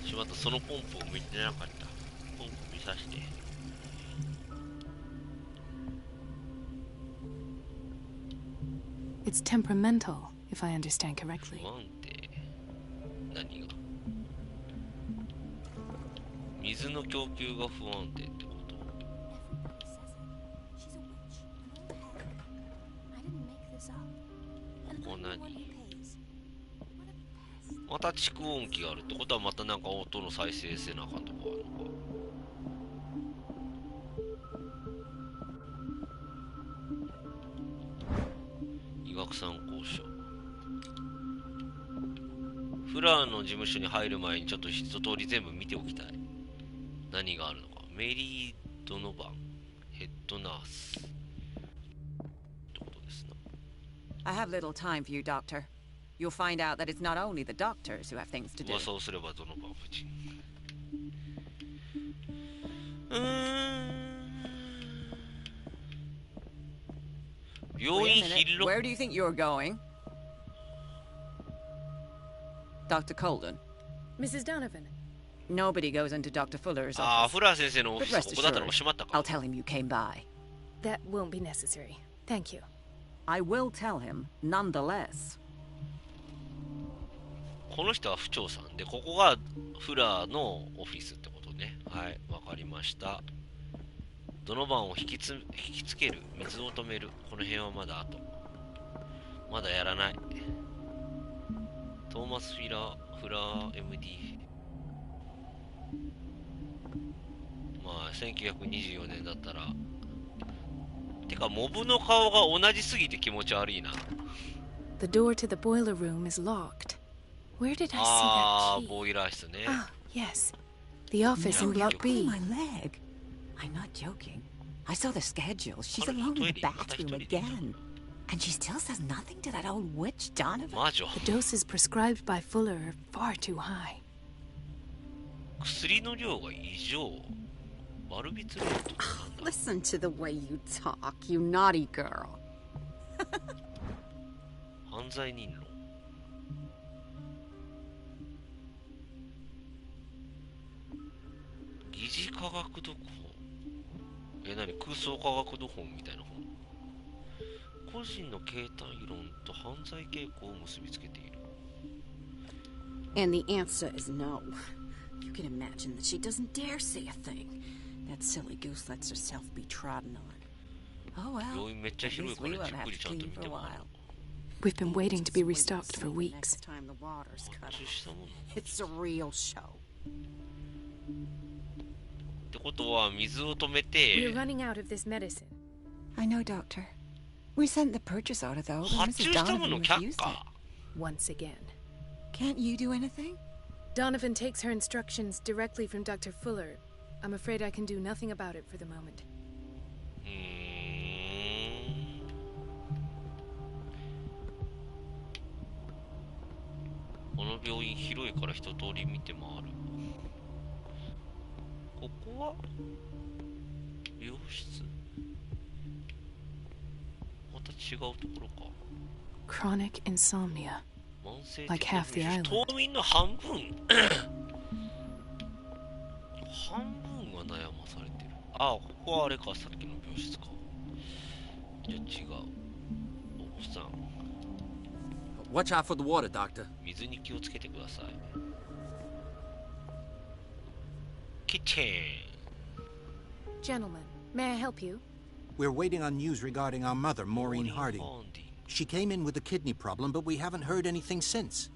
Speaker 1: しまった、そのポンプを見てなかった。ポンプ見さして。
Speaker 6: It's temperamental, if I understand correctly.
Speaker 1: 不安定。何が？水の供給が不安定ってこと？
Speaker 5: Everybody says it. She's a witch, an old hag. I didn't make this up. And
Speaker 1: ここ
Speaker 5: I'm the
Speaker 1: 何？
Speaker 5: one who pays. What a pest.
Speaker 1: また蓄音機があるってことはまたなんか音の再生せなあかんとこあるのか。医学参考書。フラーの事務所に入る前にちょっと一通り全部見ておきたい。何があるのか。メリー・ドノバン、ヘッドナース。ってことですな。
Speaker 10: I have little time for you, Doctor. You'll find out that it's not only the doctors who have things to do.
Speaker 1: 噂をすればドノバン夫人。病
Speaker 10: Wait
Speaker 1: 院
Speaker 10: a minute.
Speaker 1: 広
Speaker 10: Where do you think you're going? Dr. Colden.
Speaker 6: Mrs. Donovan.
Speaker 10: Nobody goes into Dr. Fuller's
Speaker 1: ああ、
Speaker 10: office.
Speaker 1: フラー先生のオフ
Speaker 10: But
Speaker 1: ィス
Speaker 10: rest
Speaker 1: ここだったの
Speaker 10: assured,
Speaker 1: が閉まった
Speaker 10: I'll
Speaker 1: か。
Speaker 10: tell him you came by.
Speaker 6: That won't be necessary. Thank you.
Speaker 10: I will tell him, nonetheless.
Speaker 1: この人は府長さんで、ここがフラーのオフィスってことね。はい、わかりました。ドノバンを引きつける。水を止める。この辺はまだ後。まだやらない。トーマス・フラー MD。まあ、1924年だったら。てか、モブの顔が同じすぎて気持ち悪いな。
Speaker 6: The door to the boiler room is locked. Where did I see
Speaker 1: あ
Speaker 6: that
Speaker 1: あ、
Speaker 6: key?
Speaker 1: ボイラー室ね。
Speaker 6: Ah, yes. The office in Block B.
Speaker 10: My leg. I'm not joking. I saw the schedule. She's
Speaker 1: Hold on,
Speaker 10: alone in the
Speaker 1: wait,
Speaker 10: bathroom
Speaker 1: wait.
Speaker 10: again. And she still says nothing to that old witch, Donovan.
Speaker 1: 魔女。
Speaker 6: The doses prescribed by Fuller are far too high.
Speaker 1: 薬の量が異常。バルビツレート。
Speaker 11: Listen to the way you talk, you naughty girl.
Speaker 1: 犯罪人論。疑似疑科学読本。何空想科学読本みたいな本。個人の形態論と犯罪傾向を結びつけている。
Speaker 11: And the answer is no. You can imagine that she doesn't dare say a thing. That silly goose lets herself be trodden on. Oh well. At least we won't have to clean for a while.
Speaker 6: We've been waiting to be restocked for weeks.
Speaker 11: Next time the water's cut off. It's a real show.
Speaker 1: ってことは水を止めて。
Speaker 6: We're running out of this medicine.
Speaker 10: I know, Doctor. We sent the purchase order though, but Mrs. Donovan refused it.
Speaker 6: Once again.
Speaker 10: Can't you do anything?
Speaker 6: Donovan takes her instructions directly from Dr. Fuller. I'm afraid I can do nothing about it for the moment.
Speaker 1: この病院広いから一通り見て回る。ここは病室？また違うところか。
Speaker 6: Chronic insomnia. Like half the island.
Speaker 1: 島民の半分半分は悩まされてる。ああ、ここはあれか、さっきの病室か。じゃあ違う。おさん。
Speaker 8: Watch out for the water, Doctor.
Speaker 1: 水に気をつけてください。キッチン。
Speaker 6: Gentlemen, may I help you?
Speaker 12: We're waiting on news regarding our mother, Maureen Harding. She came in with a kidney problem, but we haven't heard anything since.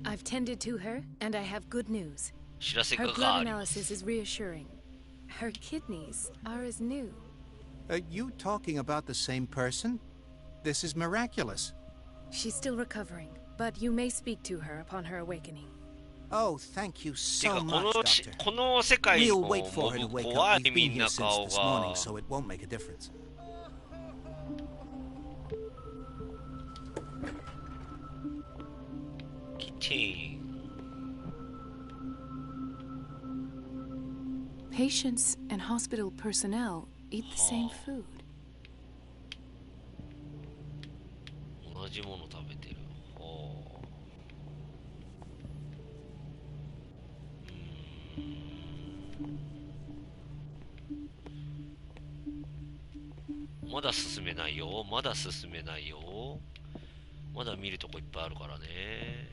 Speaker 6: I've tended to her, and I have good news.
Speaker 1: 知らせ
Speaker 6: Her
Speaker 1: が
Speaker 6: blood
Speaker 1: あります。
Speaker 6: analysis is reassuring. Her kidneys are as new.
Speaker 12: Are you talking about the same person? This is miraculous.
Speaker 6: She's still recovering, but you may speak to her upon her awakening.
Speaker 12: Oh, thank you
Speaker 1: て
Speaker 12: so
Speaker 1: か
Speaker 12: much, Doctor.
Speaker 1: この世界
Speaker 12: We'll
Speaker 1: の
Speaker 12: wait for her to
Speaker 1: モブ
Speaker 12: wake
Speaker 1: 怖
Speaker 12: up.
Speaker 1: い
Speaker 12: We've
Speaker 1: み
Speaker 12: been
Speaker 1: ん
Speaker 12: here
Speaker 1: な
Speaker 12: since
Speaker 1: 顔
Speaker 12: this morning,
Speaker 1: が
Speaker 12: so it won't make a difference.
Speaker 1: キッチン。
Speaker 6: Patients and hospital personnel eat the same food.
Speaker 1: 同じもの食べてる。はあ。まだ進めないよ。まだ進めないよ。まだ見るとこいっぱいあるからね。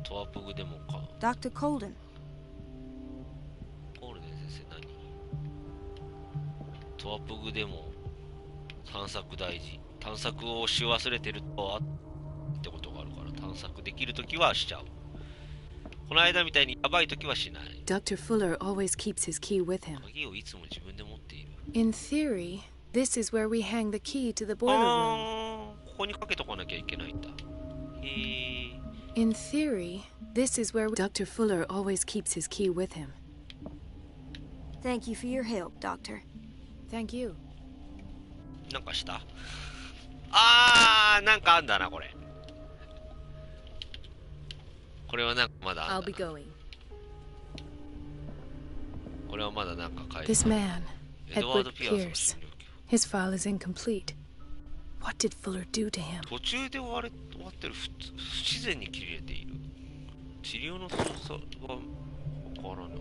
Speaker 1: トワプグでもか。
Speaker 5: Dr. Colden.
Speaker 1: コールデン先生何？トワプグでも探索大事。探索をし忘れてるとってことがあるから探索できるときはしちゃう。この間みたいにやばいときはしない。
Speaker 6: Dr. Fuller always keeps his key with him.
Speaker 1: 鍵をいつも自分で持っている。
Speaker 6: In theory, this is where we hang the key to the boiler room.
Speaker 1: ここにかけとかなきゃいけないんだ。へえ。
Speaker 6: In theory, this is where Dr. Fuller always keeps his key with him.
Speaker 5: Thank you for your help, Doctor.
Speaker 6: Thank you.
Speaker 1: なんかした？あー、なんかあんだなこれ。これはなんかまだあん
Speaker 6: I'll
Speaker 1: だ
Speaker 6: be
Speaker 1: な。
Speaker 6: going.
Speaker 1: これはまだなんか書いて
Speaker 6: This man,
Speaker 1: エドワード・
Speaker 6: Edward
Speaker 1: ピアースの
Speaker 6: Pierce,
Speaker 1: 診療
Speaker 6: his file is incomplete. What did Fuller do to him?
Speaker 1: 途中で終わってる。不自然に切れている。治療の操作はわからない。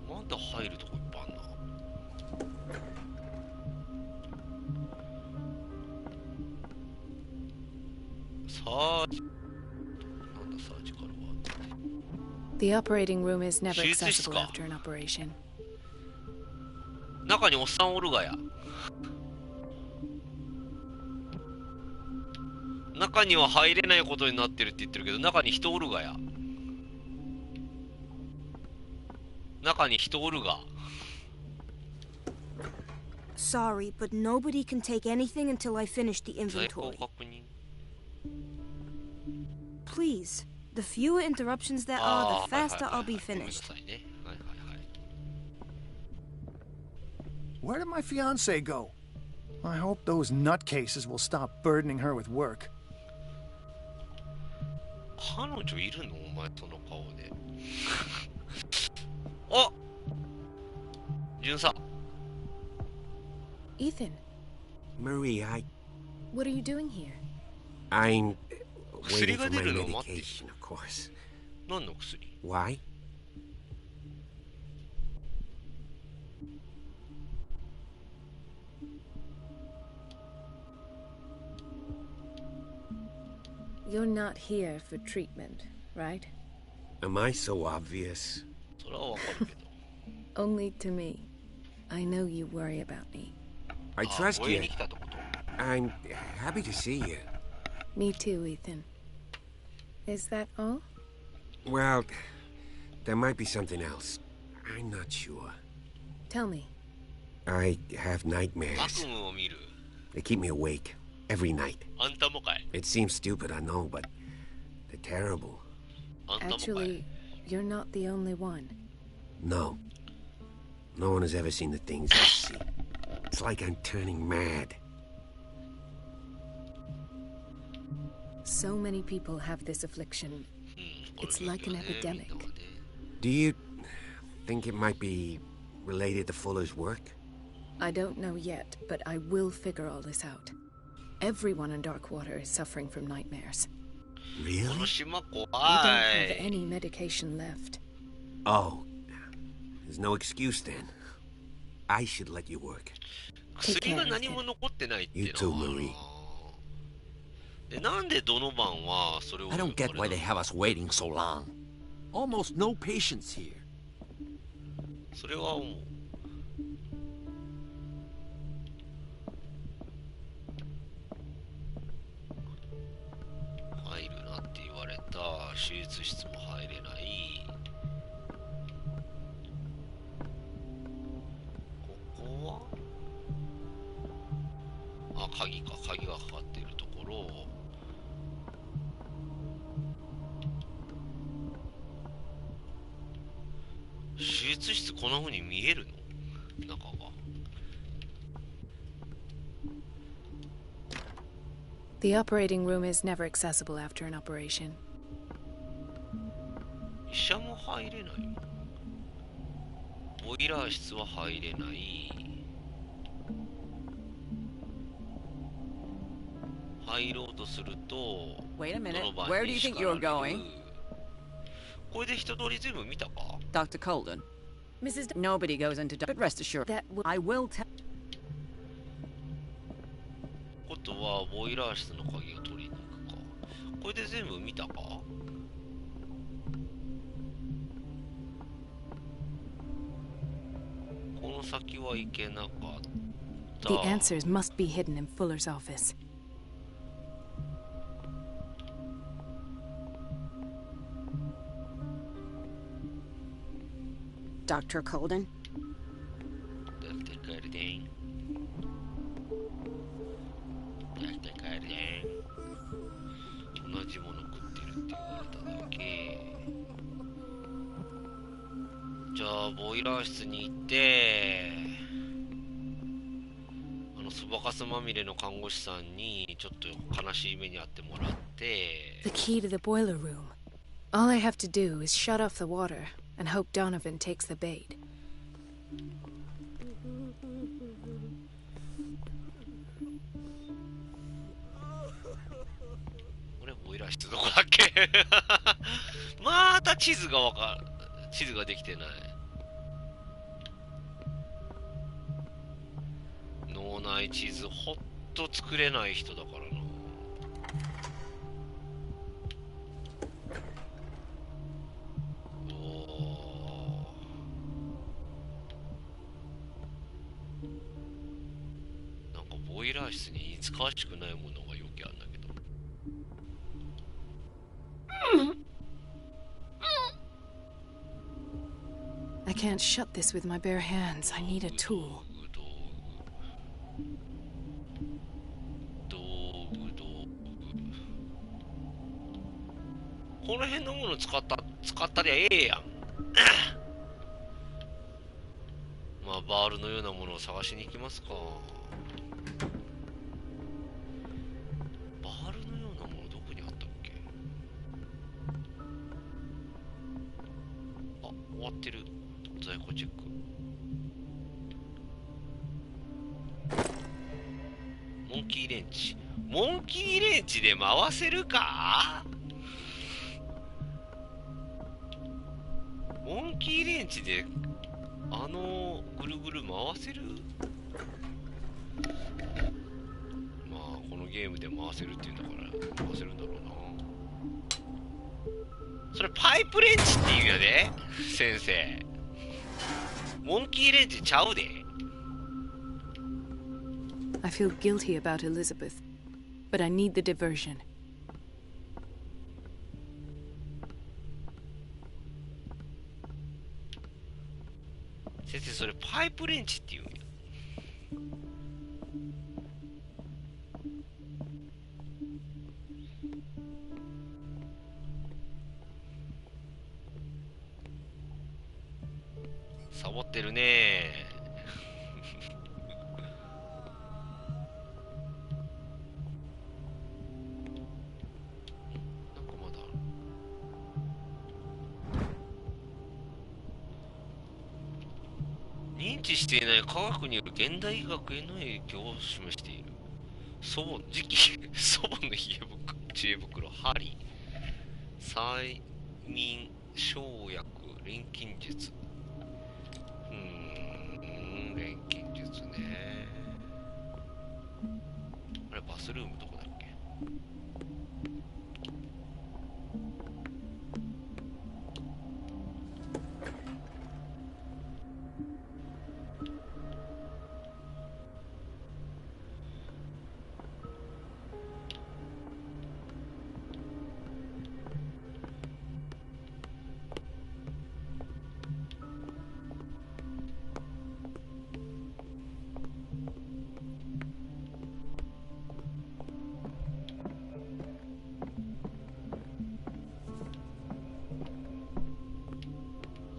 Speaker 1: まだ入るとこいっぱいあんな。サージなんだサージカルは。
Speaker 6: The operating room is never
Speaker 1: 手術室
Speaker 6: accessible
Speaker 1: か。
Speaker 6: after an operation.
Speaker 1: 中におっさんおるがや。中には入れないことになってるって言ってるけど、中に人おるがや。中に人おるが。
Speaker 5: Sorry, but nobody can take anything until I finish the
Speaker 1: 在庫
Speaker 5: inventory.
Speaker 1: 確認。
Speaker 5: Please, the fewer interruptions there
Speaker 1: あ
Speaker 5: are, the
Speaker 1: ー、はい
Speaker 5: faster
Speaker 1: はいは
Speaker 5: I'll
Speaker 1: い
Speaker 5: be
Speaker 1: はい。ごめんな
Speaker 5: finished.
Speaker 1: さいね。はいはいはい。
Speaker 3: Where did my fiancée go? I hope those nutcases will stop burdening her with work.
Speaker 1: 彼女いるのお前その顔で。お！巡査。
Speaker 6: Ethan.
Speaker 9: Marie,
Speaker 6: What are you doing here?
Speaker 9: I'm waiting for my medication, of course.
Speaker 1: 何の薬?
Speaker 9: Why?
Speaker 6: You're not here for treatment, right?
Speaker 9: Am I so obvious?
Speaker 1: それはわかるけど。
Speaker 6: Only to me. I know you worry about me.
Speaker 9: I trust you. I'm happy to see you.
Speaker 6: Me too, Ethan. Is that all?
Speaker 9: Well, there might be something else. I'm not sure.
Speaker 6: Tell me.
Speaker 9: I have nightmares. They keep me awake every night. It seems stupid, I know, but they're terrible.
Speaker 6: Actually, you're not the only one.
Speaker 9: No. No one has ever seen the things I see. It's like I'm turning mad.
Speaker 6: So many people have this affliction. It's like an epidemic.
Speaker 9: Do you think it might be related to Fuller's work?
Speaker 6: I don't know yet, but I will figure all this out. Everyone in Darkwater is suffering from nightmares.
Speaker 9: Really?
Speaker 6: We don't have any medication left.
Speaker 9: Oh. There's no excuse then. I should let you work.
Speaker 6: Take care of it.
Speaker 9: You too, Marie.
Speaker 1: I
Speaker 12: don't get why they have us waiting so long. Almost no patients here.
Speaker 1: それは思う。入るなって言われた。手術室も入れない。ここはあ、鍵か。鍵がかかっているところ。手術室こんな風に見えるの？中が。
Speaker 6: The operating room is never accessible after an operation.
Speaker 1: 医者も入れない。ボイラー室は入れない。入ろうとすると、
Speaker 10: Wait a minute. Where do you think you're going?
Speaker 1: これで一通り全部見たか？
Speaker 10: Dr. Colden.
Speaker 6: Mrs.
Speaker 10: Nobody goes into but rest assured
Speaker 6: That
Speaker 10: I will tell.
Speaker 1: ことはボイラー室の鍵を取りに行くか。これで全部見たか？この先は行けなかった。
Speaker 6: The answers must be hidden in Fuller's office.
Speaker 11: Dr. Colden?
Speaker 1: Dr. Colden. Dr. Colden. 同じもの食ってるって言われただけ。じゃあボイラー室に行ってそばかすまみれの看護師さんにちょっと悲しい目に遭ってもらって。
Speaker 6: The key to the boiler room. All I have to do is shut off the water and hope Donovan takes the bait.
Speaker 1: 俺ボイラー室どこだっけ？また地図ができてない。脳内地図ほっと作れない人だからな。ボイラー室に使わしくないものがよくあるんだけど。
Speaker 6: I can't shut this with my bare hands. I need a tool.
Speaker 1: この辺のもの使ったりゃええやん。まあバールのようなものを探しに行きますか。バールのようなものどこにあったっけ？あ、終わってる。在庫チェック。レンチ。モンキーレンチで回せるか？モンキーレンチでぐるぐる回せる？まあこのゲームで回せるっていうんだから回せるんだろうな。それパイプレンチって言うやで先生。モンキーレンチちゃうで。
Speaker 6: I feel guilty about Elizabeth, but I need the diversion.
Speaker 1: 先生、それパイプレンチって言うんや。サボってるねなんかまだ認知していない科学による現代医学への影響を示している。祖母の知恵袋針、催眠生薬、錬金術。錬金術ね。あれバスルームどこだっけ？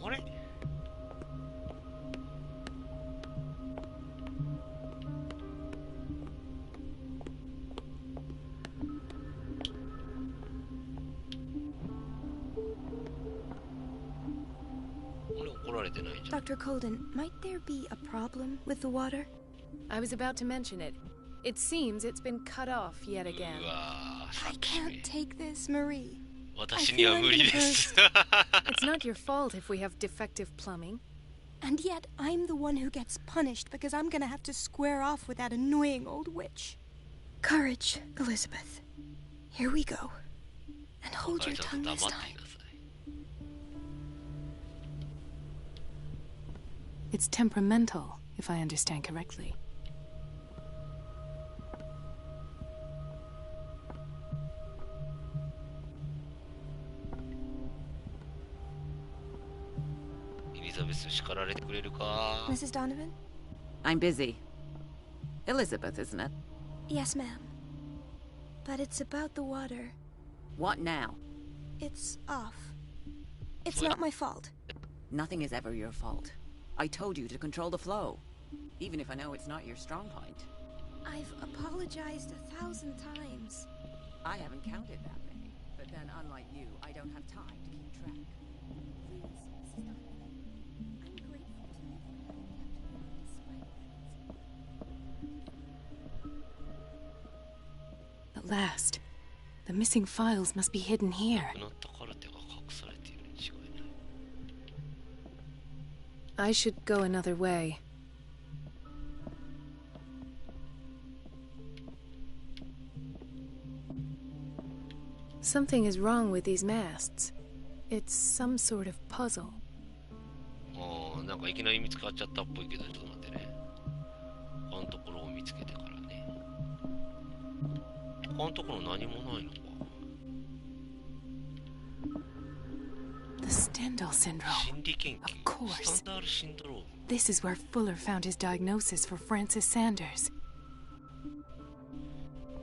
Speaker 1: あれ？俺怒られてないじゃん。
Speaker 5: Dr. Colden, might there be a problem with the water?
Speaker 6: I was about to mention it. It seems it's been cut off yet again.
Speaker 5: I can't take this, Marie.
Speaker 1: 私には無理です。
Speaker 6: It's not your fault if we have defective plumbing.
Speaker 5: And yet, I'm the one who gets punished because I'm gonna have to square off with that annoying old witch. Courage, Elizabeth. Here we go. And hold your tongue this time.
Speaker 6: It's temperamental, if I understand correctly.
Speaker 5: Mrs. Donovan?
Speaker 10: I'm busy. Elizabeth, isn't it?
Speaker 5: Yes, ma'am. But it's about the water.
Speaker 10: What now?
Speaker 5: It's off. It's not my fault.
Speaker 10: Nothing is ever your fault. I told you to control the flow, even if I know it's not your strong point.
Speaker 5: I've apologized 1,000 times.
Speaker 10: I haven't counted that many, but then unlike you, I don't have time to keep track.
Speaker 5: Please, Mrs. Donovan. I'm grateful to you for having kept me on despite
Speaker 6: At last, the missing files must be hidden here. I should go another way. Something is wrong with these masts. It's some sort of puzzle.
Speaker 1: なんかいきなり見つかっちゃったっぽいけど、ちょっと待ってね。他のところを見つけてからね。他のところ何もないのか。
Speaker 6: The Stendhal syndrome.
Speaker 1: 心理研究。
Speaker 6: Of course.
Speaker 1: スタンダールシンドローム。
Speaker 6: This is where Fuller found his diagnosis for Francis Sanders.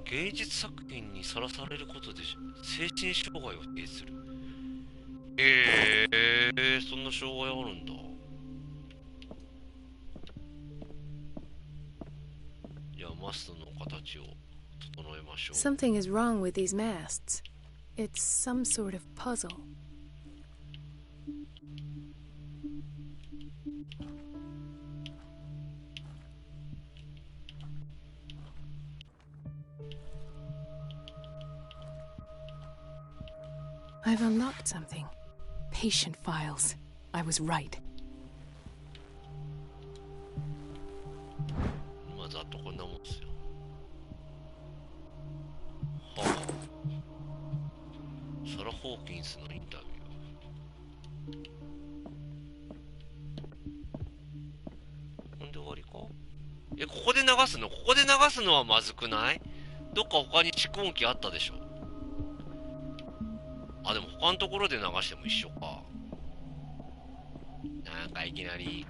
Speaker 1: 芸術作品にさらされることで精神障害を提示する。そんな障害あるんだ。じゃあマストの形を整えましょう。
Speaker 6: Something is wrong with these masts. It's some sort of puzzle. I've unlocked something. Patient files. I was right.
Speaker 1: まあざっとこんなもんですよ。はあ。サラ・ホーキンスのインタビュー。ほんで終わりか？ここで流すの？ここで流すのはまずくない？どっか他に蓄音機あったでしょ。あ、でも他のところで流しても一緒か。なんかいきなり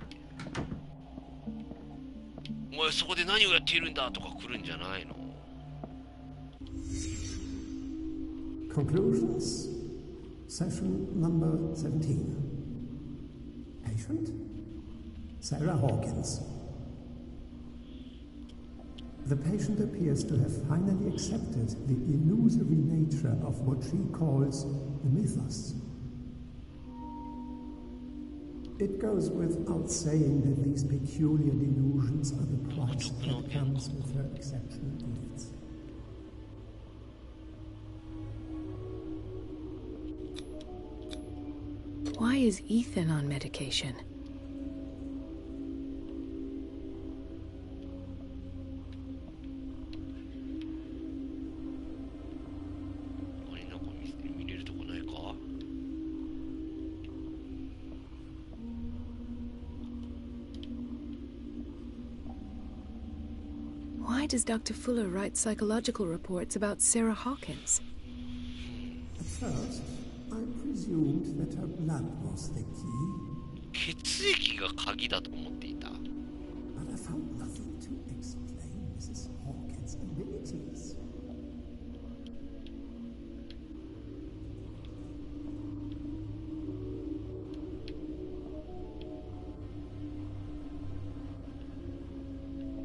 Speaker 1: お前そこで何をやっているんだとか来るんじゃないの？
Speaker 7: Conclusions. Session number 17. Patient? Sarah Hawkins. The patient appears to have finally accepted the illusory nature of what she calls the mythos. It goes without saying that these peculiar delusions are the price that comes with her exceptional gifts.
Speaker 6: Why is Ethan on medication? Why does Dr. Fuller write psychological reports about Sarah Hawkins?
Speaker 7: At first, I presumed that her blood was the key.
Speaker 1: 血液が鍵だと思っていた。
Speaker 7: But I found nothing to explain Mrs. Hawkins' abilities.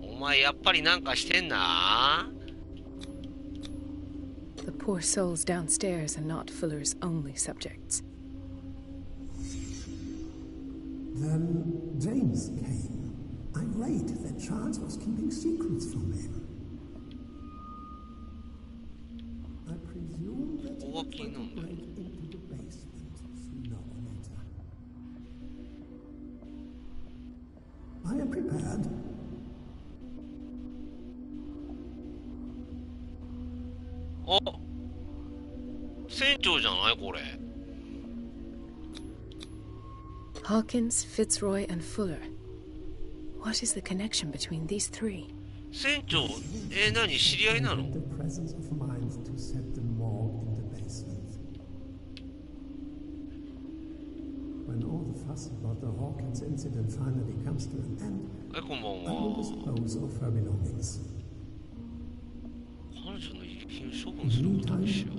Speaker 1: お前やっぱりなんかしてんな。
Speaker 6: The poor souls downstairs are not Fuller's only subjects.
Speaker 7: Then James came, irate that Charles was keeping secrets from him. I presume that he would break into the basement sooner or later. I am prepared.
Speaker 1: あ、船長じゃないこれ。
Speaker 6: Hawkins, Fitzroy, and Fuller. What is the connection between these three?
Speaker 1: 船長、何知り合いなの？
Speaker 7: The presence of mind to set the morgue in the basement. When all the fuss about the Hawkins incident finally comes to an end, I will dispose of her belongings.
Speaker 1: 彼女の遺品処分することにしよう。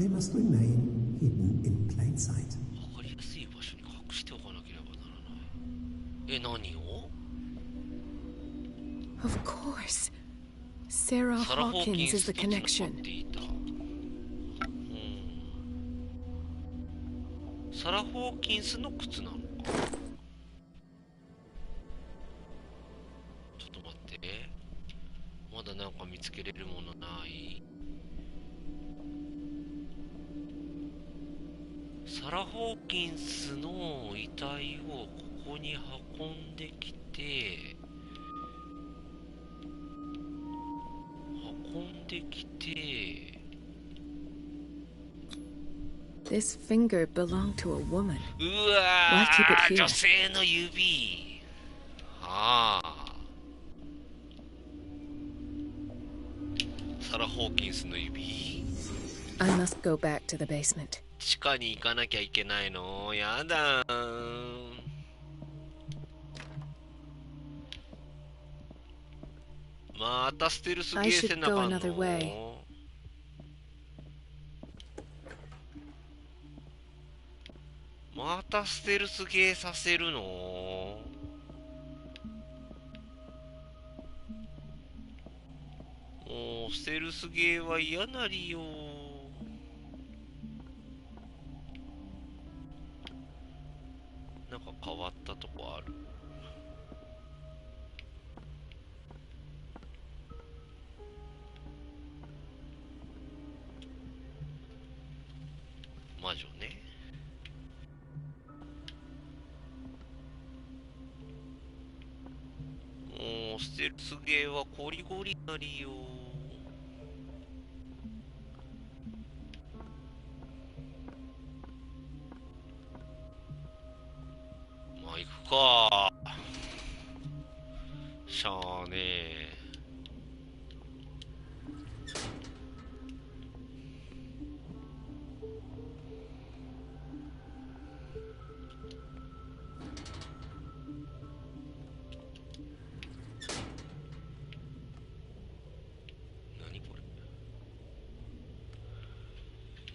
Speaker 7: They must remain hidden in plain sight.
Speaker 1: わかりやすい場所に隠しておかなければならない。何を？
Speaker 6: Of course. Sarah Hawkins is the connection.
Speaker 1: サラ・ホーキンスの靴なのか。ちょっと待って。まだなんか見つけれるものない？サラ・ホーキンスの遺体をここに運んできて、
Speaker 6: This finger belonged to a woman.
Speaker 1: うわー、女性の指。ああ。サラ・ホーキンスの指。
Speaker 6: I must go back to the basement.
Speaker 1: 地下に行かなきゃいけないの？やだー。またステルスゲーせなかんの？またステルスゲーさせるの？もうステルスゲーは嫌なりよ。なんか変わったとこある？マ魔女ね。もうステルスゲーはゴリゴリなりよ。まあ行くか。しゃあねえ。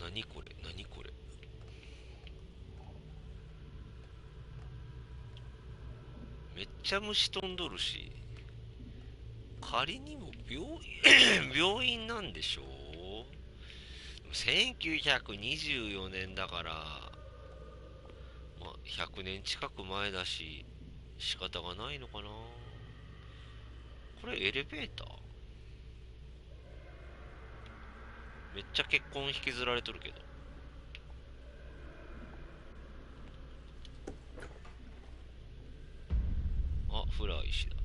Speaker 1: 何これ何これ。めっちゃ虫飛んどるし、仮にも病院なんでしょう。1924年だから、まあ、100年近く前だし仕方がないのかな。これエレベーターめっちゃ結婚引きずられとるけど。あ、フラー石だ。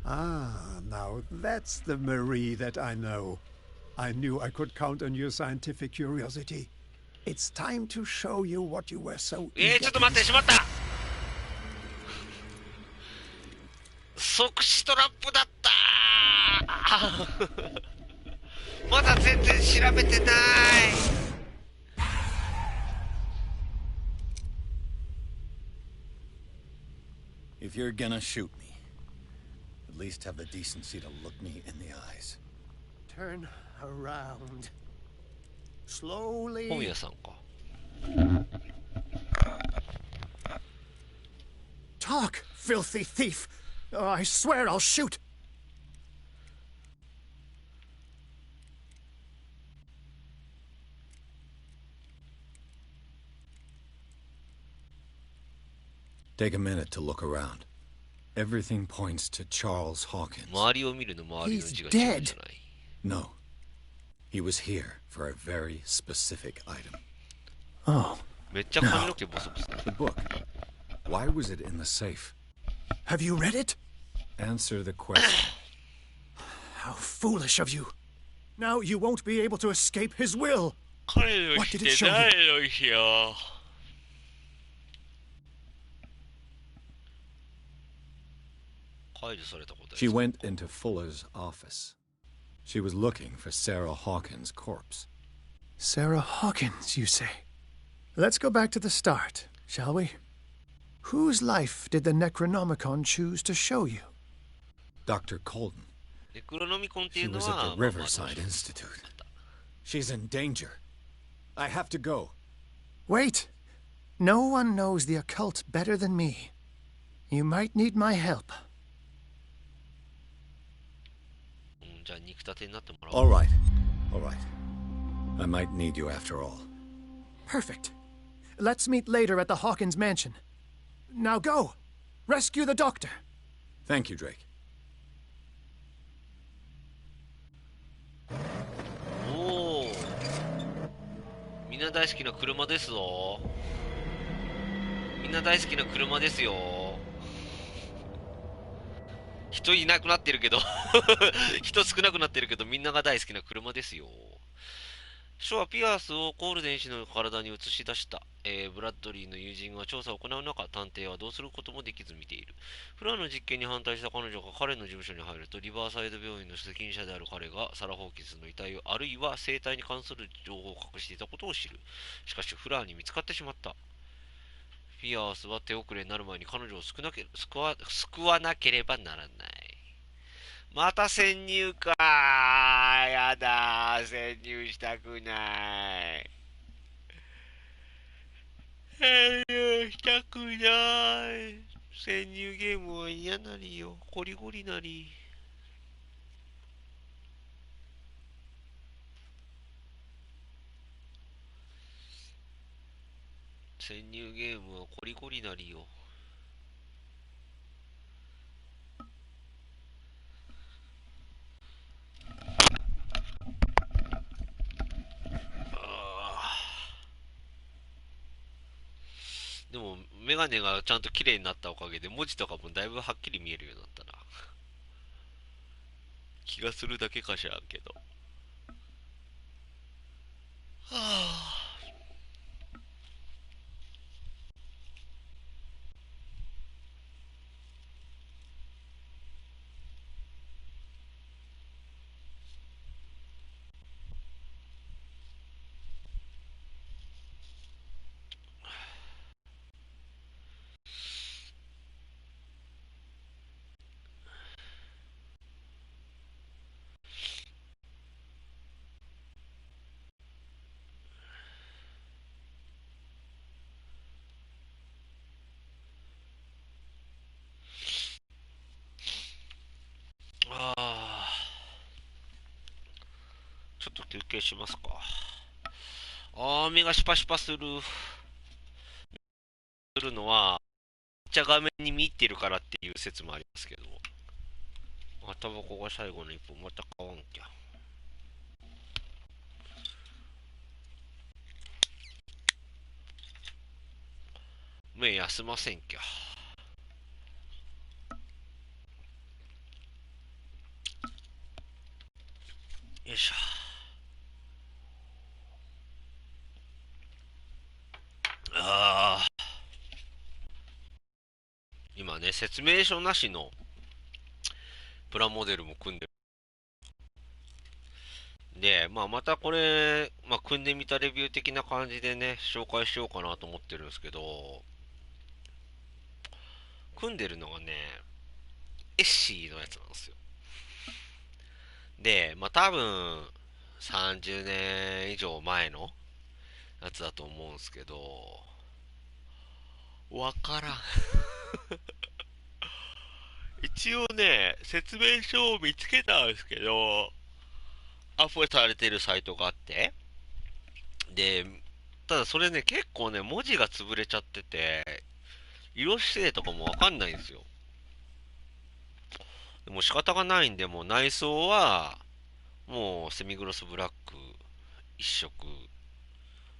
Speaker 7: Ah, now that's the Marie that I know. I knew I could count on your scientific curiosity. It's time to show you what you were so eager
Speaker 1: ちょっと待って、しまった。即死トラップだった。まだ全然調べてない。
Speaker 4: If you're gonna shoot me, at least have the decency to look me in the eyes.
Speaker 7: Turn around. Slowly.
Speaker 1: 本屋さんか。
Speaker 7: Talk, filthy thief. Oh, I swear I'll shoot.
Speaker 4: Take a minute to look around. Everything points to Charles Hawkins.
Speaker 7: He's dead.
Speaker 4: No. He was here for a very specific item.
Speaker 7: Oh.
Speaker 4: No. The book. Why was it in the safe?
Speaker 7: Have you read it?
Speaker 4: Answer the question.
Speaker 7: How foolish of you. Now you won't be able to escape his will. What did it show you?
Speaker 4: She went into Fuller's office. She was looking for Sarah Hawkins' corpse.
Speaker 7: Sarah Hawkins, you say? Let's go back to the start, shall we? Whose life did the Necronomicon choose to show you?
Speaker 4: Dr. Colden. She was at the Riverside Institute. She's in danger. I have to go.
Speaker 7: Wait. No one knows the occult better than me. You might need my help.
Speaker 4: All right. All right. I might need you after all.
Speaker 7: Perfect. Let's meet later at the Hawkins mansion. Now go. Rescue the doctor.
Speaker 4: Thank you, Drake.
Speaker 1: おお。みんな大好きな車ですぞ。みんな大好きな車ですよ。人いなくなってるけど人少なくなってるけどみんなが大好きな車ですよ。ショーはピアースをコールデン氏の体に映し出した。ブラッドリーの友人が調査を行う中、探偵はどうすることもできず見ている。フラーの実験に反対した彼女が彼の事務所に入ると、リバーサイド病院の責任者である彼がサラ・ホーキンスの遺体をあるいは生体に関する情報を隠していたことを知る。しかしフラーに見つかってしまった。ピアースは手遅れになる前に彼女を救わなければならない。また潜入かー。やだー。潜入したくない。潜入したくない。潜入ゲームは嫌なりよ。ゴリゴリなり。潜入ゲームはゴリゴリなりよ。メガネがちゃんと綺麗になったおかげで文字とかもだいぶはっきり見えるようになったな。気がするだけかしらんけど。はあ。ちょっと休憩しますか。目がシパシパするのは、めっちゃ画面に見入ってるからっていう説もありますけど、タバコが最後の一本また買わんきゃ。目休ませんきゃ。よいしょ。今ね、説明書なしのプラモデルも組んでる。で、またこれ、組んでみたレビュー的な感じでね、紹介しようかなと思ってるんですけど、組んでるのがね、エッシーのやつなんですよ。で、多分、30年以上前のやつだと思うんですけど、わからん。一応ね、説明書を見つけたんですけど、アップされてるサイトがあって、で、ただそれね、結構ね、文字が潰れちゃってて、色指定とかもわかんないんですよ。でも仕方がないんで、もう内装は、もうセミグロスブラック一色、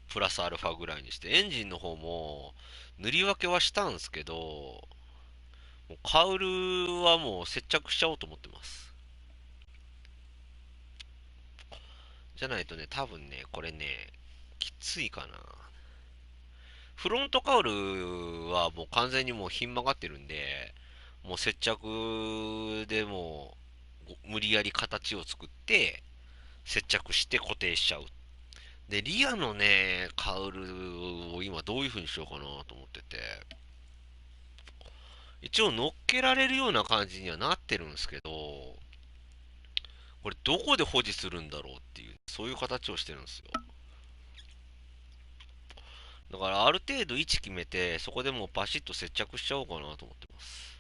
Speaker 1: プラスアルファぐらいにして、エンジンの方も塗り分けはしたんですけど、もうカウルはもう接着しちゃおうと思ってます。じゃないとね、多分ね、これね、きついかな。フロントカウルはもう完全にもうひん曲がってるんで、もう接着でもう無理やり形を作って接着して固定しちゃう。で、リアのね、カウルを今どういう風にしようかなと思ってて、一応乗っけられるような感じにはなってるんですけど、これどこで保持するんだろうっていう、そういう形をしてるんですよ。だからある程度位置決めて、そこでもうバシッと接着しちゃおうかなと思ってます。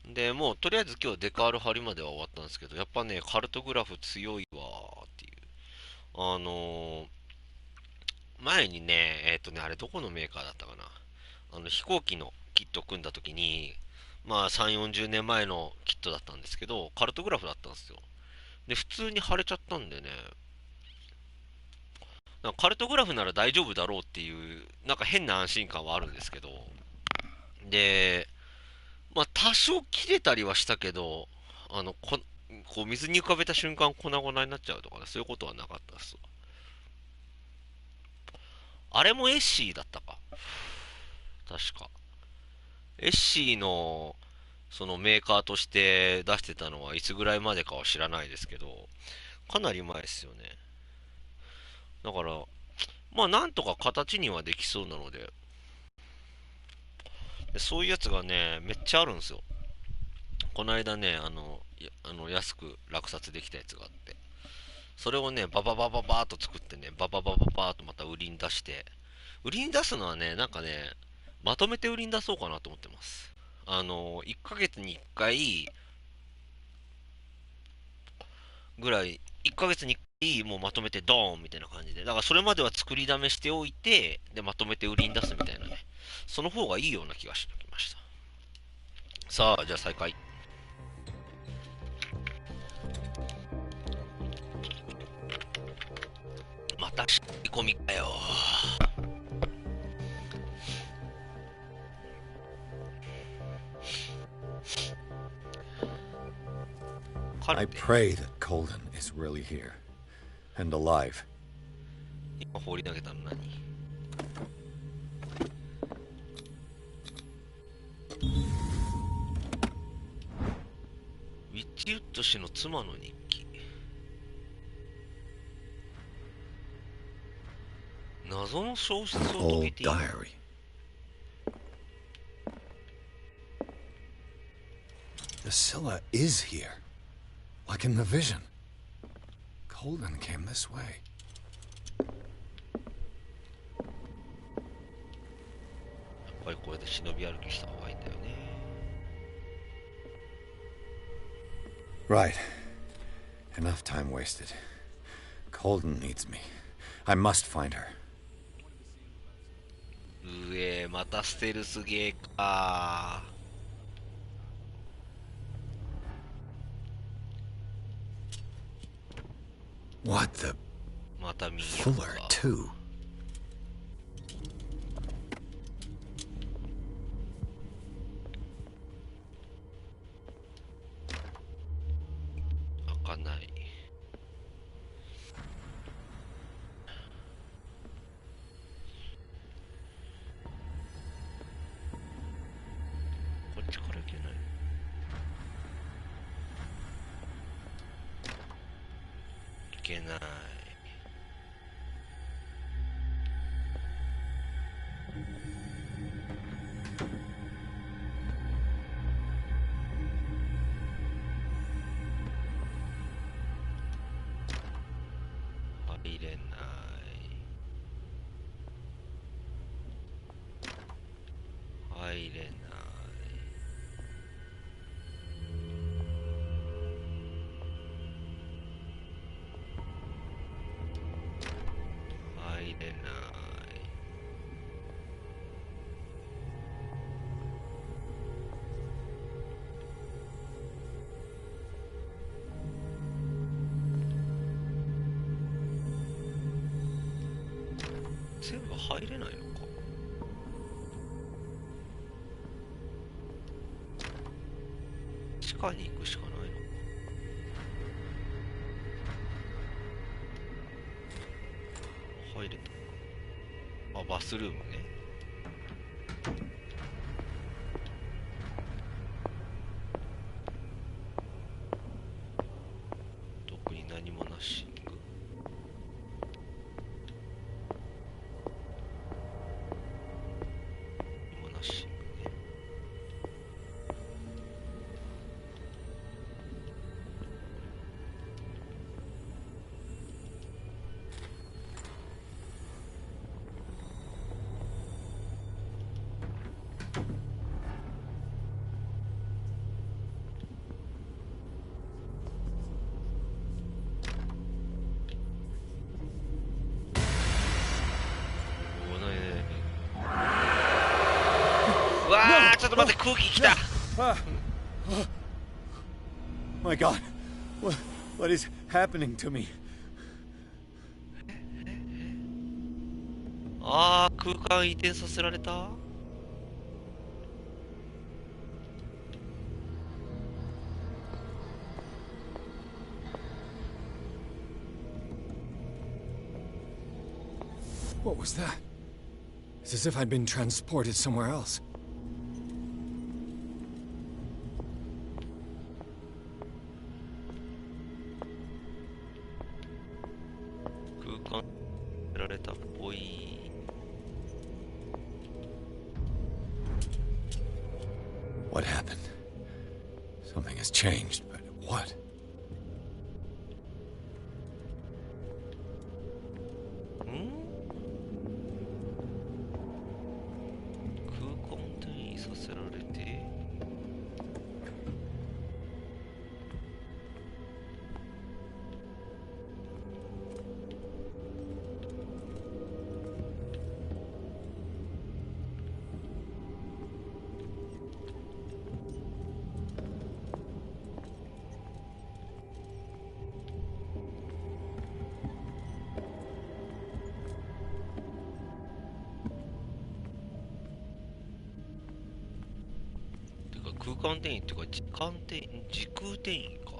Speaker 1: で、もうとりあえず今日デカール貼りまでは終わったんですけど、やっぱね、カルトグラフ強いわーっていう。前にね、あれどこのメーカーだったかな。飛行機のキット組んだ時に、3、40年前のキットだったんですけど、カルトグラフだったんですよ。で、普通に貼れちゃったんでね、なんかカルトグラフなら大丈夫だろうっていう、なんか変な安心感はあるんですけど、で、多少切れたりはしたけど、こう水に浮かべた瞬間粉々になっちゃうとかね、そういうことはなかったです。あれもエッシーだったか。確か。エッシーの、そのメーカーとして出してたのはいつぐらいまでかは知らないですけど、かなり前ですよね。だから、なんとか形にはできそうなので、そういうやつがね、めっちゃあるんですよ。この間ね、安く落札できたやつがあって、それをね、バババババーっと作ってね、バババババーっとまた売りに出して、売りに出すのはね、なんかね、まとめて売りに出そうかなと思ってます。1ヶ月に1回ぐらい、1ヶ月に1回もうまとめてドーンみたいな感じで、だからそれまでは作りだめしておいて、で、まとめて売りに出すみたいなね、その方がいいような気がしてきました。さあ、じゃあ再開。また仕込みかよ。
Speaker 4: I pray that Colden is really here and alive.
Speaker 1: 今放り投げたの何？ウィッチウッド氏の妻の日記。謎の小説を解けている。
Speaker 4: Scylla is here, like in the vision. Colden came this way.
Speaker 1: やっぱりこれで忍び歩きした方がいいんだよね。
Speaker 4: Right. Enough time wasted. Colden needs me. I must find her.
Speaker 1: またステルスゲーか。
Speaker 4: What the? Fuller too.
Speaker 1: 全部入れないのか。地下に行くしかないのか。入れた。あ、バスルームね。特に何もなし。ちょっと待って、空気きた。
Speaker 4: My God, what is happening to me?
Speaker 1: ああ、空間移転させられた。
Speaker 4: What was that? It's as if I'd been transported somewhere else.
Speaker 1: たっぽい。
Speaker 4: What happened? Something has changed, but what?
Speaker 1: 空間転移っていうか時空転移か。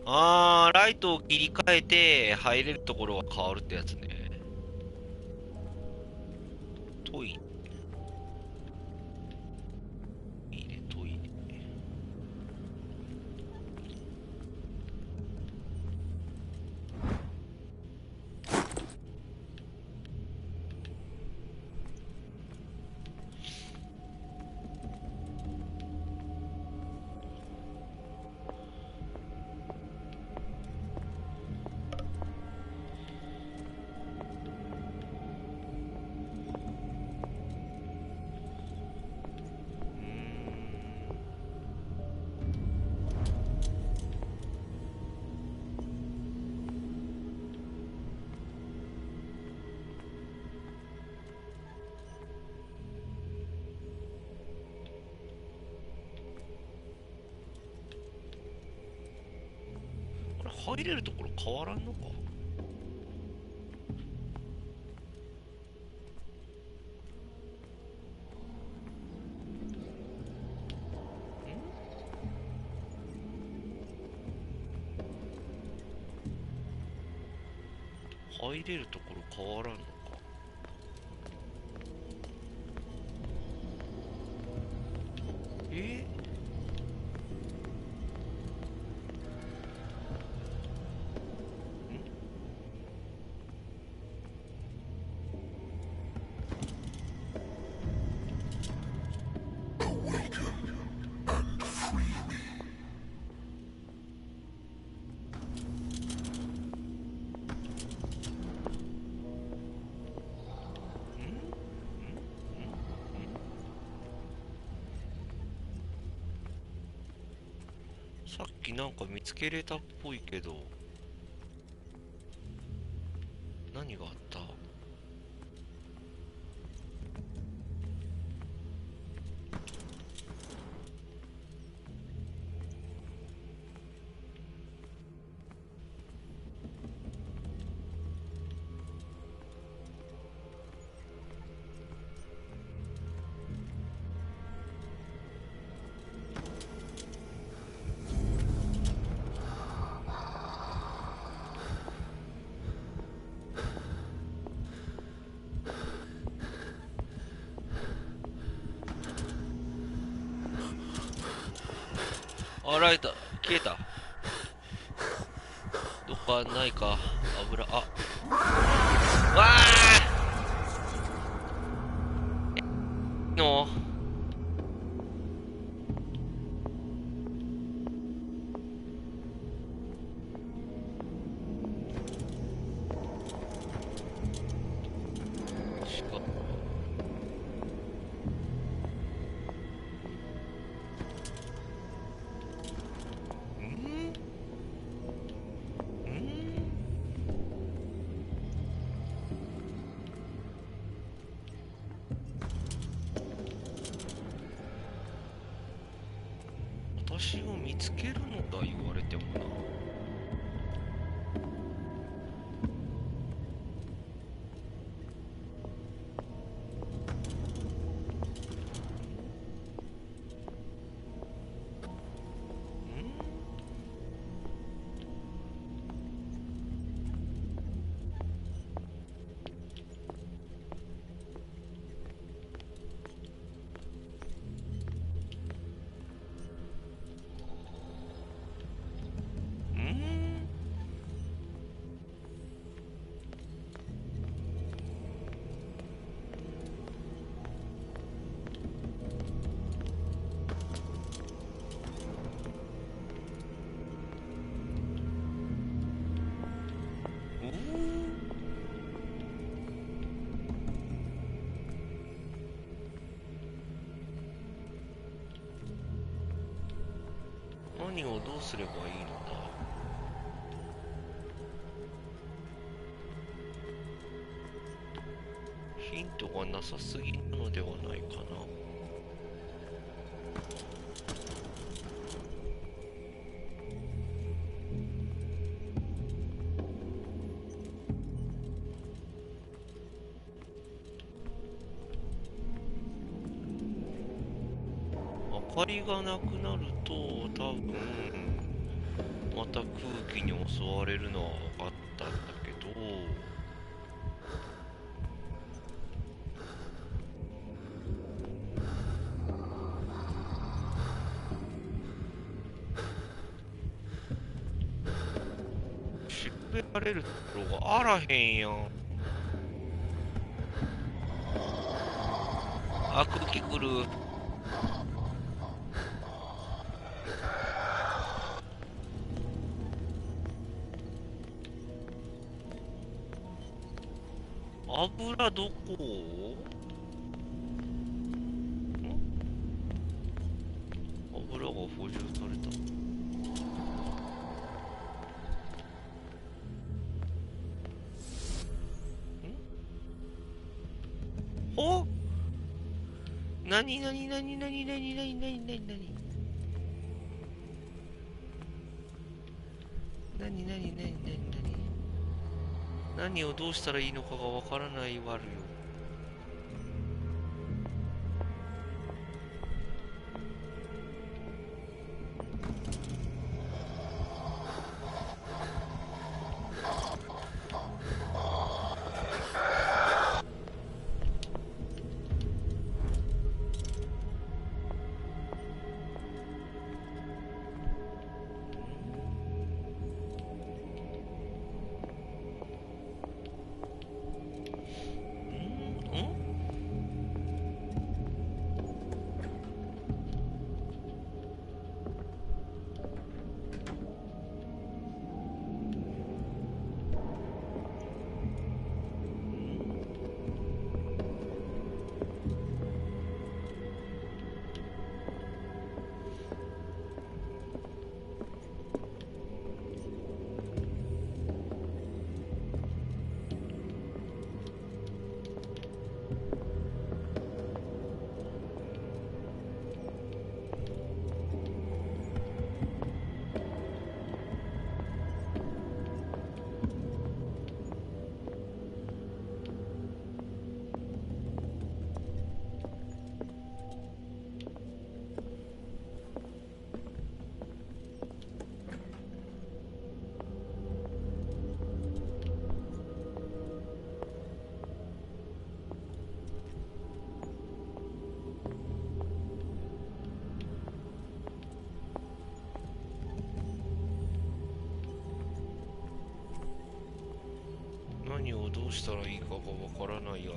Speaker 1: あー、ライトを切り替えて入れるところが変わるってやつね。トイレ。トイレ。入れるところ変わらんのか。入れるところ変わらんのか。さっきなんか見つけれたっぽいけど、何があった？あ、ライト消えた。どっかないか。油、あ、わーの私を見つけるのだ、言われてもな。何をどうすればいいのだ。ヒントがなさすぎるのではないかな。明かりがなくなると多分また空気に襲われるのは分かったんだけど、調べられるところがあらへんやん。あ、空気来る。油どこ？油が補充された。お？なになになになになになになになになになになになになに何をどうしたらいいのかがわからないわるよ。何をどうしたらいいかがわからないあるよ。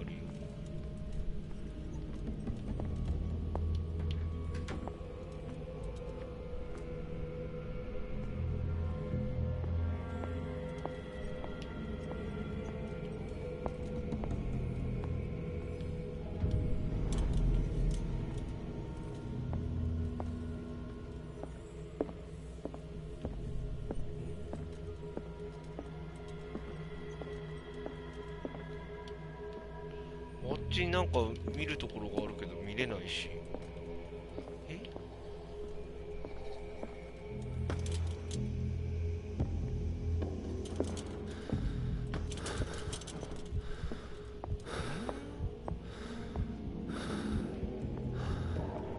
Speaker 1: あっちになんか見るところがあるけど見れないし。え？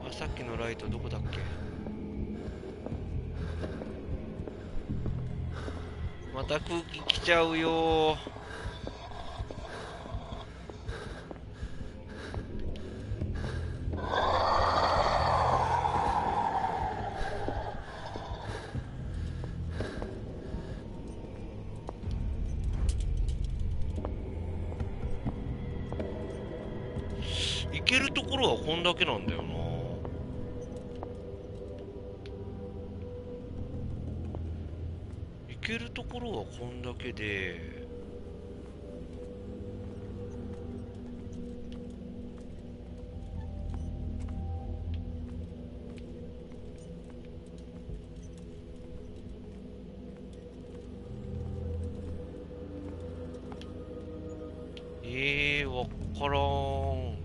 Speaker 1: あ、さっきのライトどこだっけ？また空気来ちゃうよー。行けるところはこんだけなんだよな。行けるところはこんだけで、わっからん。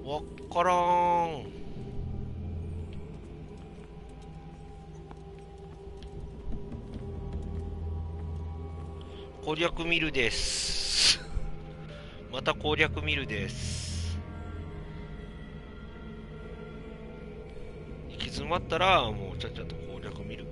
Speaker 1: わっからん。攻略見るです。また攻略見るです。行き詰まったらもうちゃっちゃと攻略見る。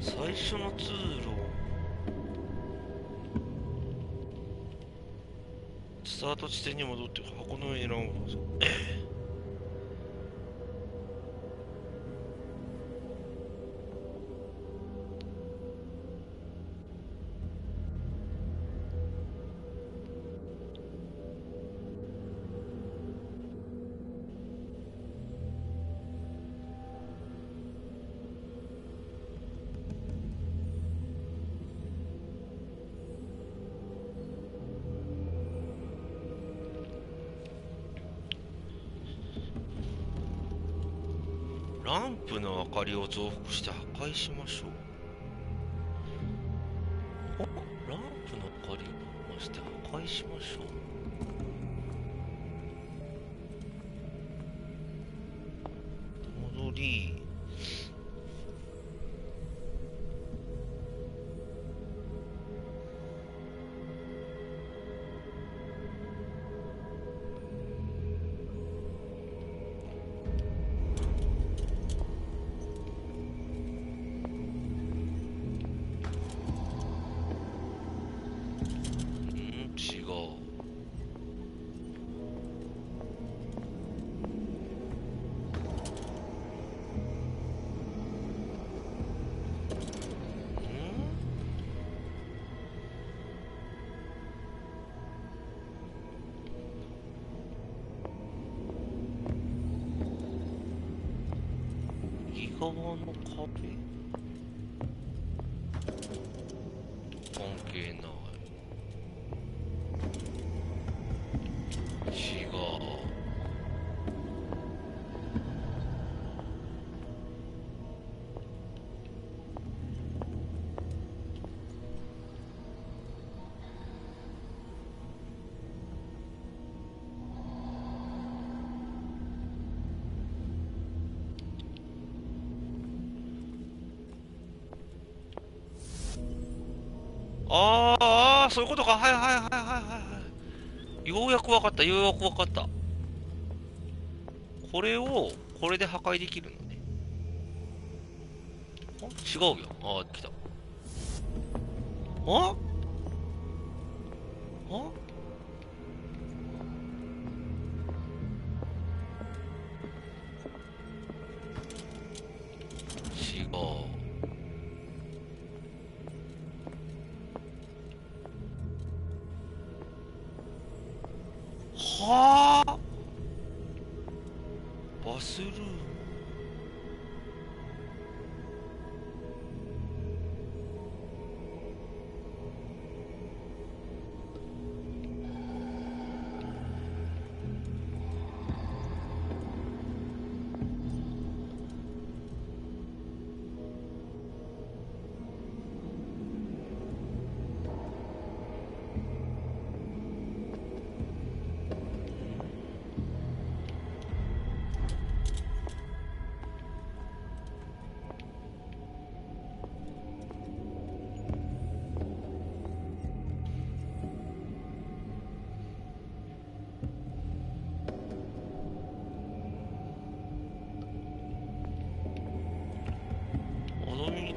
Speaker 1: 最初の通路。スタート地点に戻って箱の上にランプを。ランプの明かりを増幅して破壊しましょう。ランプの明かりを増して破壊しましょう。戻り。側の壁関係ない。違う。ああ、そういうことか。はいはいはいはいはい。ようやく分かった。ようやく分かった。これを、これで破壊できるのね。あ、違うよ。ああ、来た。ああ違う。はあ、バスルーム。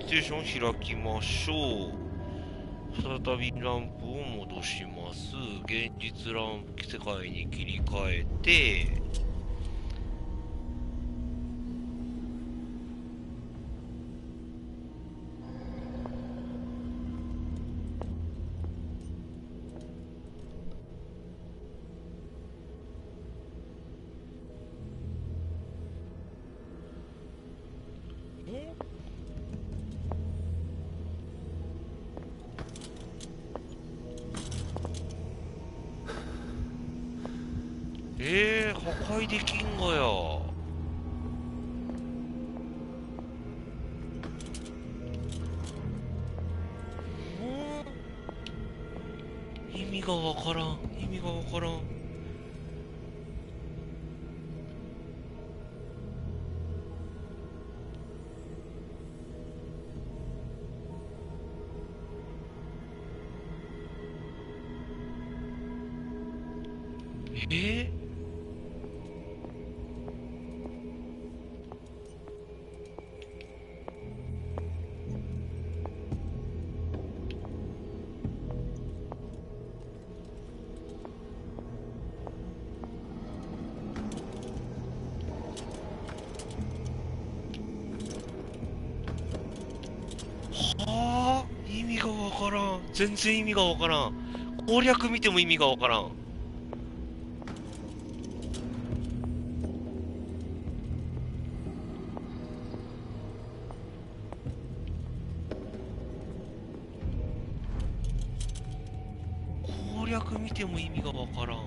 Speaker 1: ステーション開きましょう。再びランプを戻します。現実ランプ世界に切り替えて、破壊できんがや。意味がわからん。意味がわからん。全然意味がわからん。攻略見ても意味がわからん。攻略見ても意味がわからん。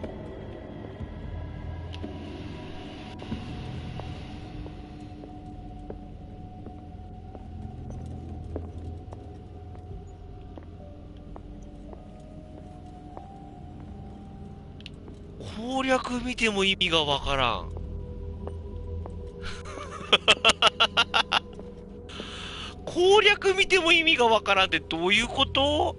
Speaker 1: 攻略見ても意味がわからん。攻略見ても意味がわからんってどういうこと？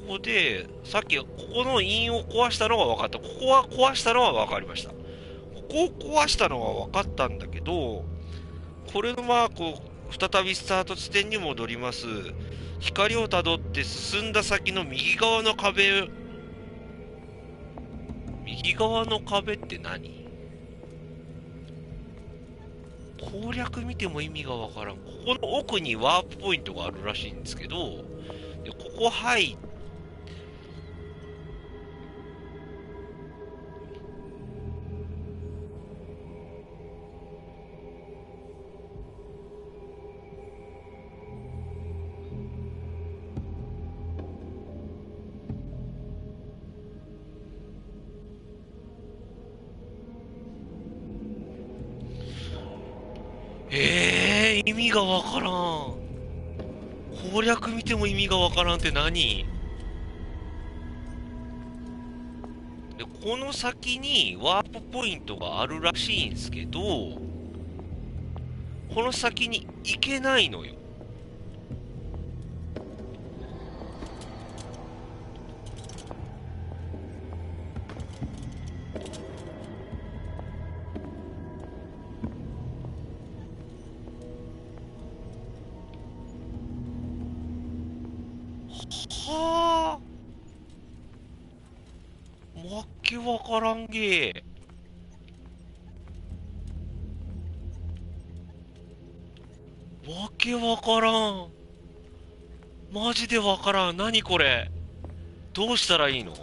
Speaker 1: ここで、さっきここの印を壊したのが分かった。ここは壊したのは分かりました。ここを壊したのは分かったんだけど、これのマークを再びスタート地点に戻ります。光をたどって進んだ先の右側の壁。右側の壁って何？攻略見ても意味がわからん。ここの奥にワープポイントがあるらしいんですけど、でここ入って、意味がわからん。攻略見ても意味がわからんって何？で、この先にワープポイントがあるらしいんですけど、この先に行けないのよ。はあ、わけわからんげー。わけわからん。マジでわからん。何これ。どうしたらいいの？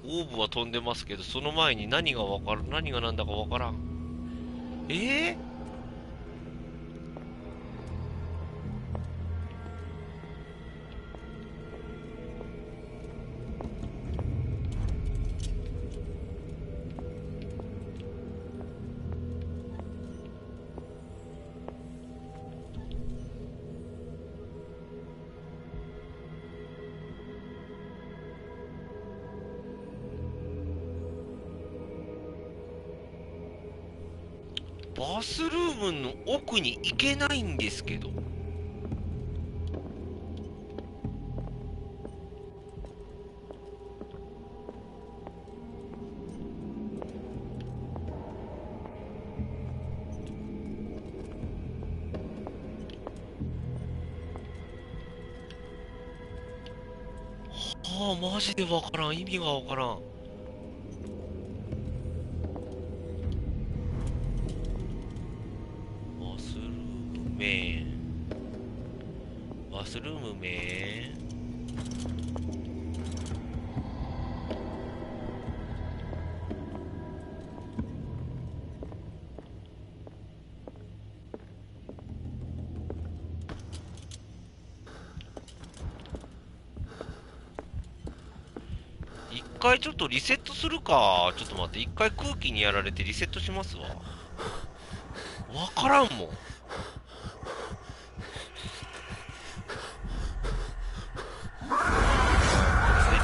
Speaker 1: オーブは飛んでますけど、その前に何が何だかわからん。バスルームの奥に行けないんですけど。はあ、マジでわからん。意味がわからん。バスルームめー。一回ちょっとリセットするか。ちょっと待って。一回空気にやられてリセットしますわ。わからんもん。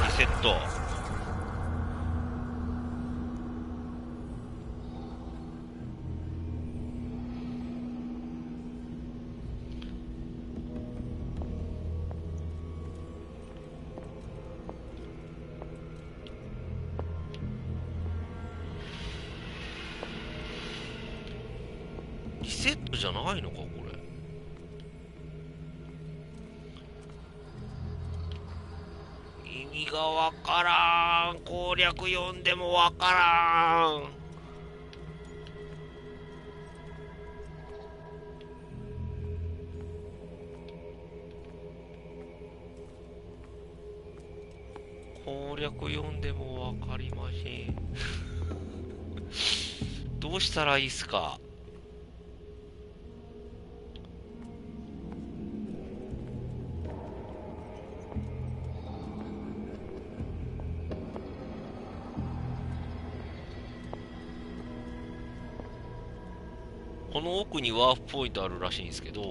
Speaker 1: リセット。リセットじゃないのかこれ。がわからん。攻略読んでもわからん。攻略読んでもわかりません。どうしたらいいっすか？この奥にワープポイントあるらしいんですけど、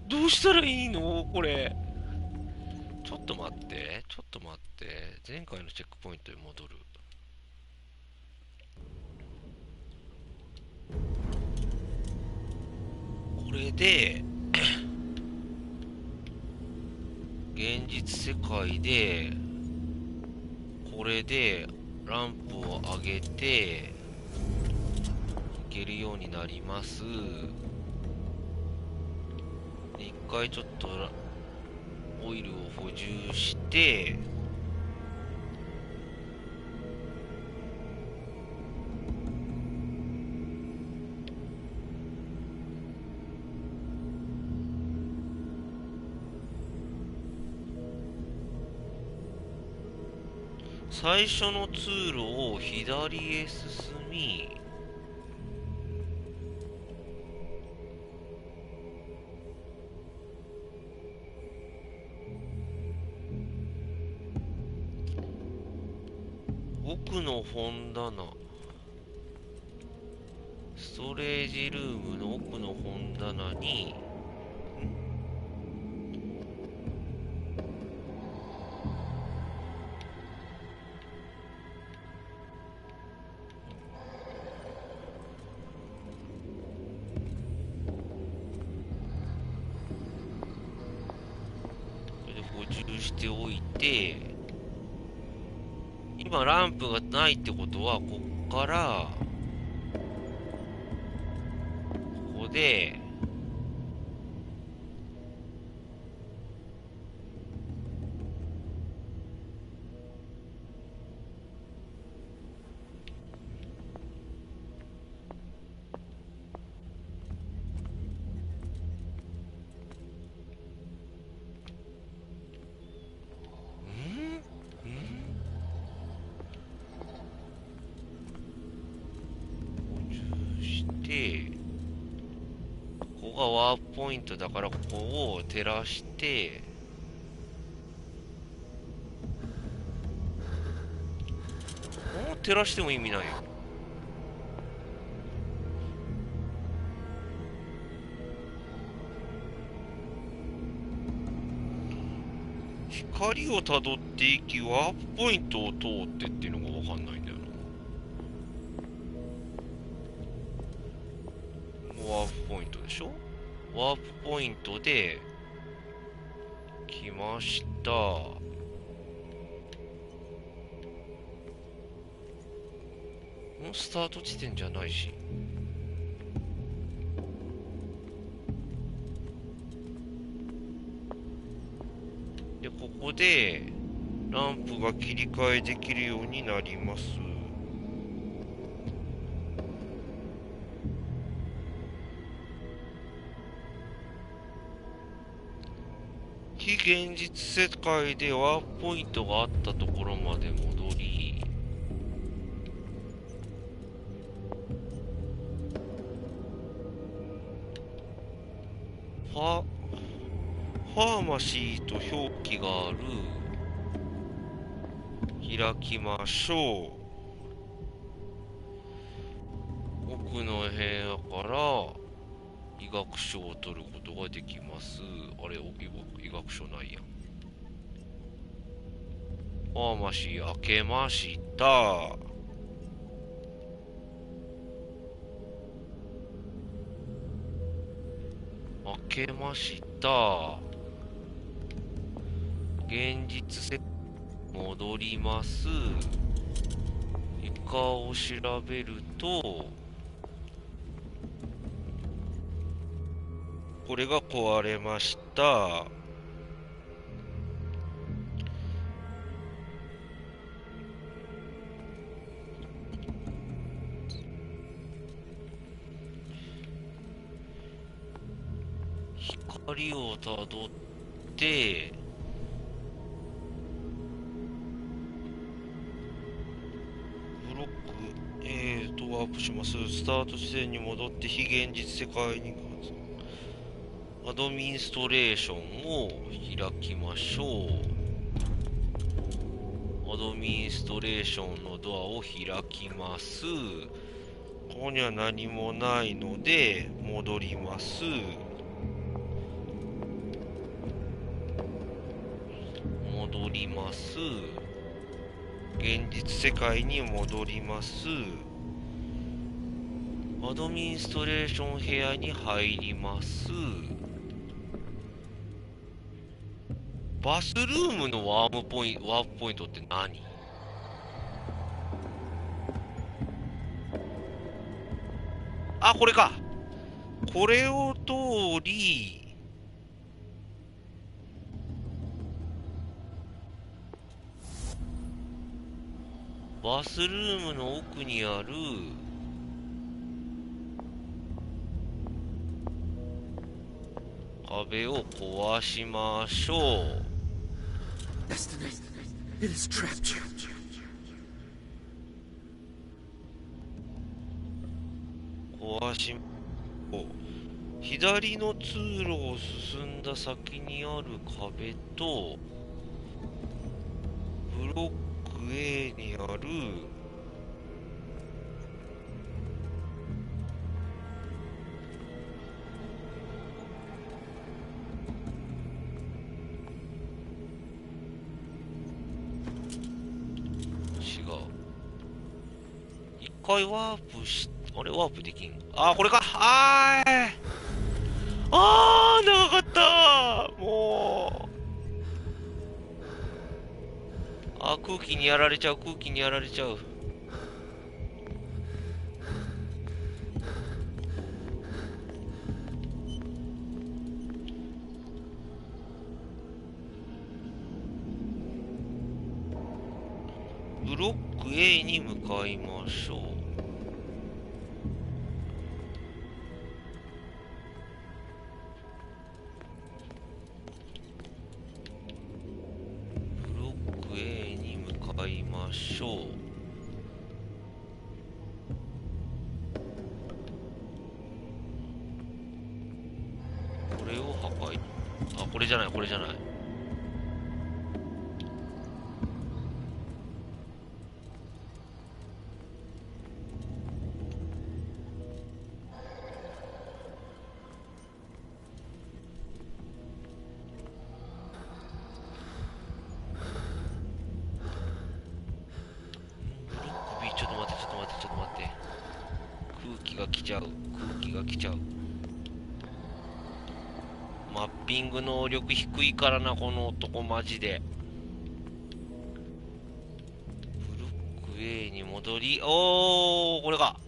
Speaker 1: どうしたらいいのこれ。ちょっと待って、ちょっと待って。前回のチェックポイントに戻る。これで、現実世界で、これでランプを上げて、いけるようになります。一回ちょっとオイルを補充して、最初の通路を左へ進み、奥の本棚、ストレージルームの奥の本棚に、これで補充しておいて、今ランプがないってことは、こっから、ここで、ここがワープポイントだから、ここを照らして、照らしても意味ないよ。光をたどっていき、ワープポイントを通ってっていうのがわかんないんだよな。ワープポイントでしょ？ワープポイントで来ました。スタート地点じゃないし。で、ここでランプが切り替えできるようになります。非現実世界でワープポイントがあったところまで戻り、ファーマシーと表記がある。開きましょう。奥の部屋から医学書を取ることができます。あれ、医学書ないやん。ファーマシー開けました。開けました。現実世界戻ります。床を調べると、これが壊れました。光をたどってブロックワープします。スタート地点に戻って非現実世界にアドミンストレーションを開きましょう。アドミンストレーションのドアを開きます。ここには何もないので戻ります。戻ります。現実世界に戻ります。アドミンストレーション部屋に入ります。バスルームのワープポイントって何？あ、これか。これを通り、バスルームの奥にある壁を壊しましょう。壊し、左の通路を進んだ先にある壁と、ブロック A にある一回ワープし、あれワープできん。あー、これか。長かったもう。空気にやられちゃう、空気にやられちゃう。ブロック A に向かいましょう。ブロック A に向かいましょう。これを破壊。あ、これじゃない、これじゃない。マッピング能力低いからな、この男マジで。ブロック A に戻り、これか。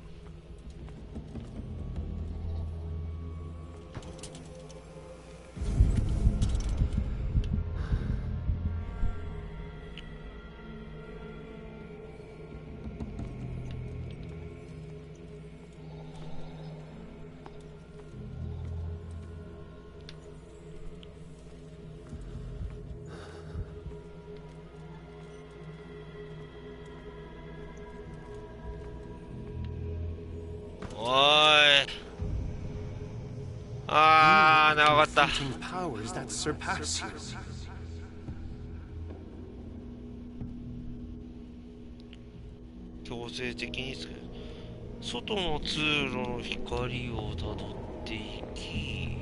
Speaker 1: 長かった。強制的に外の通路の光をたどっていき、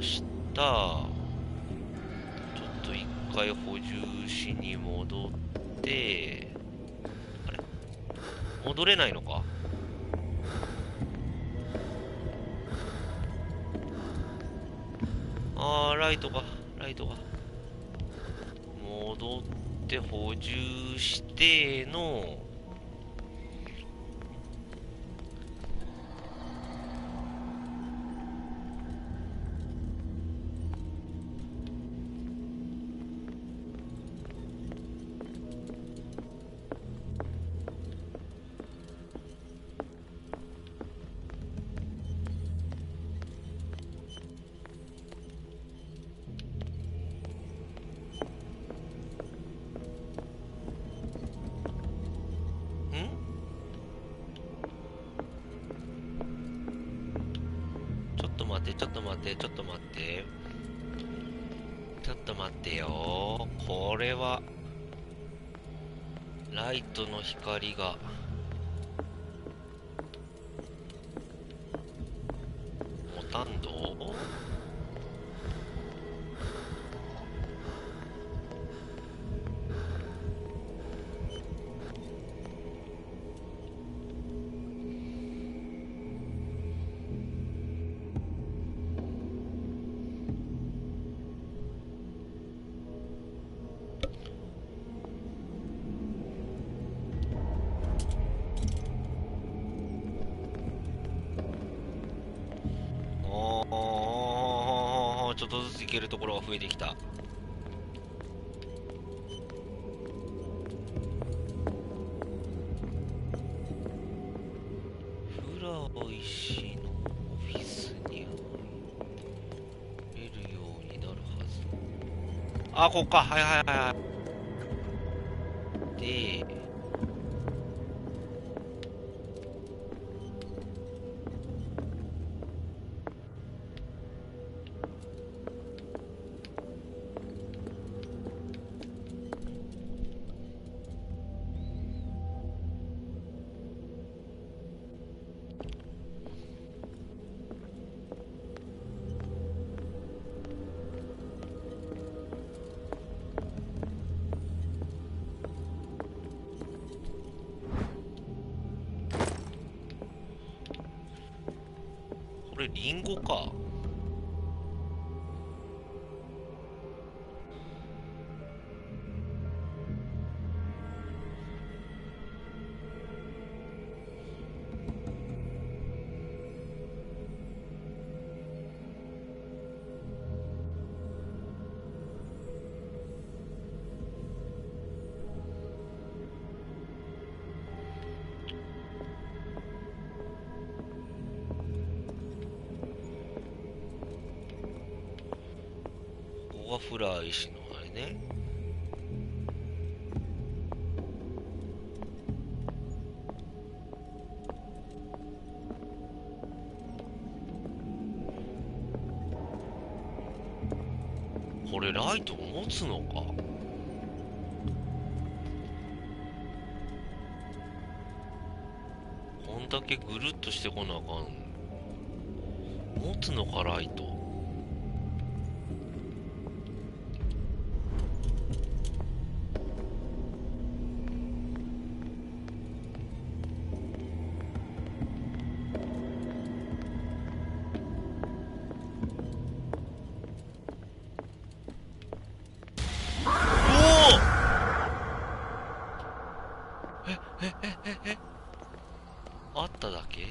Speaker 1: した。ちょっと一回補充しに戻って、あれ戻れないのか。ライトが戻って補充してのちょっと待ってよ。これはライトの光が持たんど。ちょっとずつ行けるところが増えてきた。フラー石のオフィスに入れるようになるはず。あ、ここか。はいはいはいはい。で、これリンゴか。フラー石のあれね。これライト持つのか。こんだけぐるっとしてこなあかん。持つのかライト。あっただけ。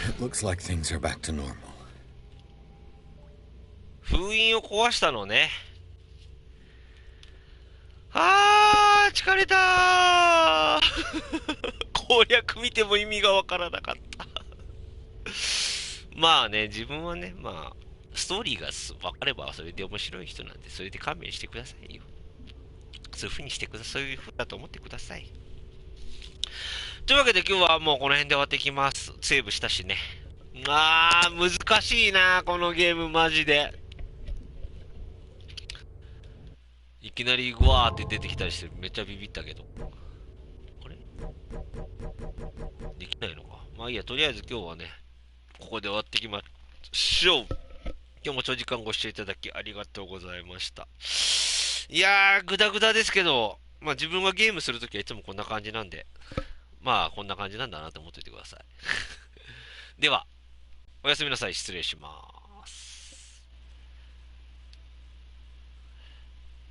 Speaker 4: It looks like things are back to normal.
Speaker 1: 封印を壊したのね。疲れたー攻略見ても意味がわからなかったまあね、自分はね、まあ、ストーリーが分かればそれで面白い人なんで、それで勘弁してくださいよ。そういう風にしてください。そういう風だと思ってください。というわけで今日はもうこの辺で終わっていきます。セーブしたしね。難しいな、このゲームマジで。いきなりグワーって出てきたりしてめっちゃビビったけど。あれできないのか。まあいいや、とりあえず今日はね、ここで終わっていきましょう。今日も長時間ご視聴いただきありがとうございました。いやー、グダグダですけど、まあ自分がゲームするときはいつもこんな感じなんで、まあこんな感じなんだなと思っておいてください。では、おやすみなさい。失礼します。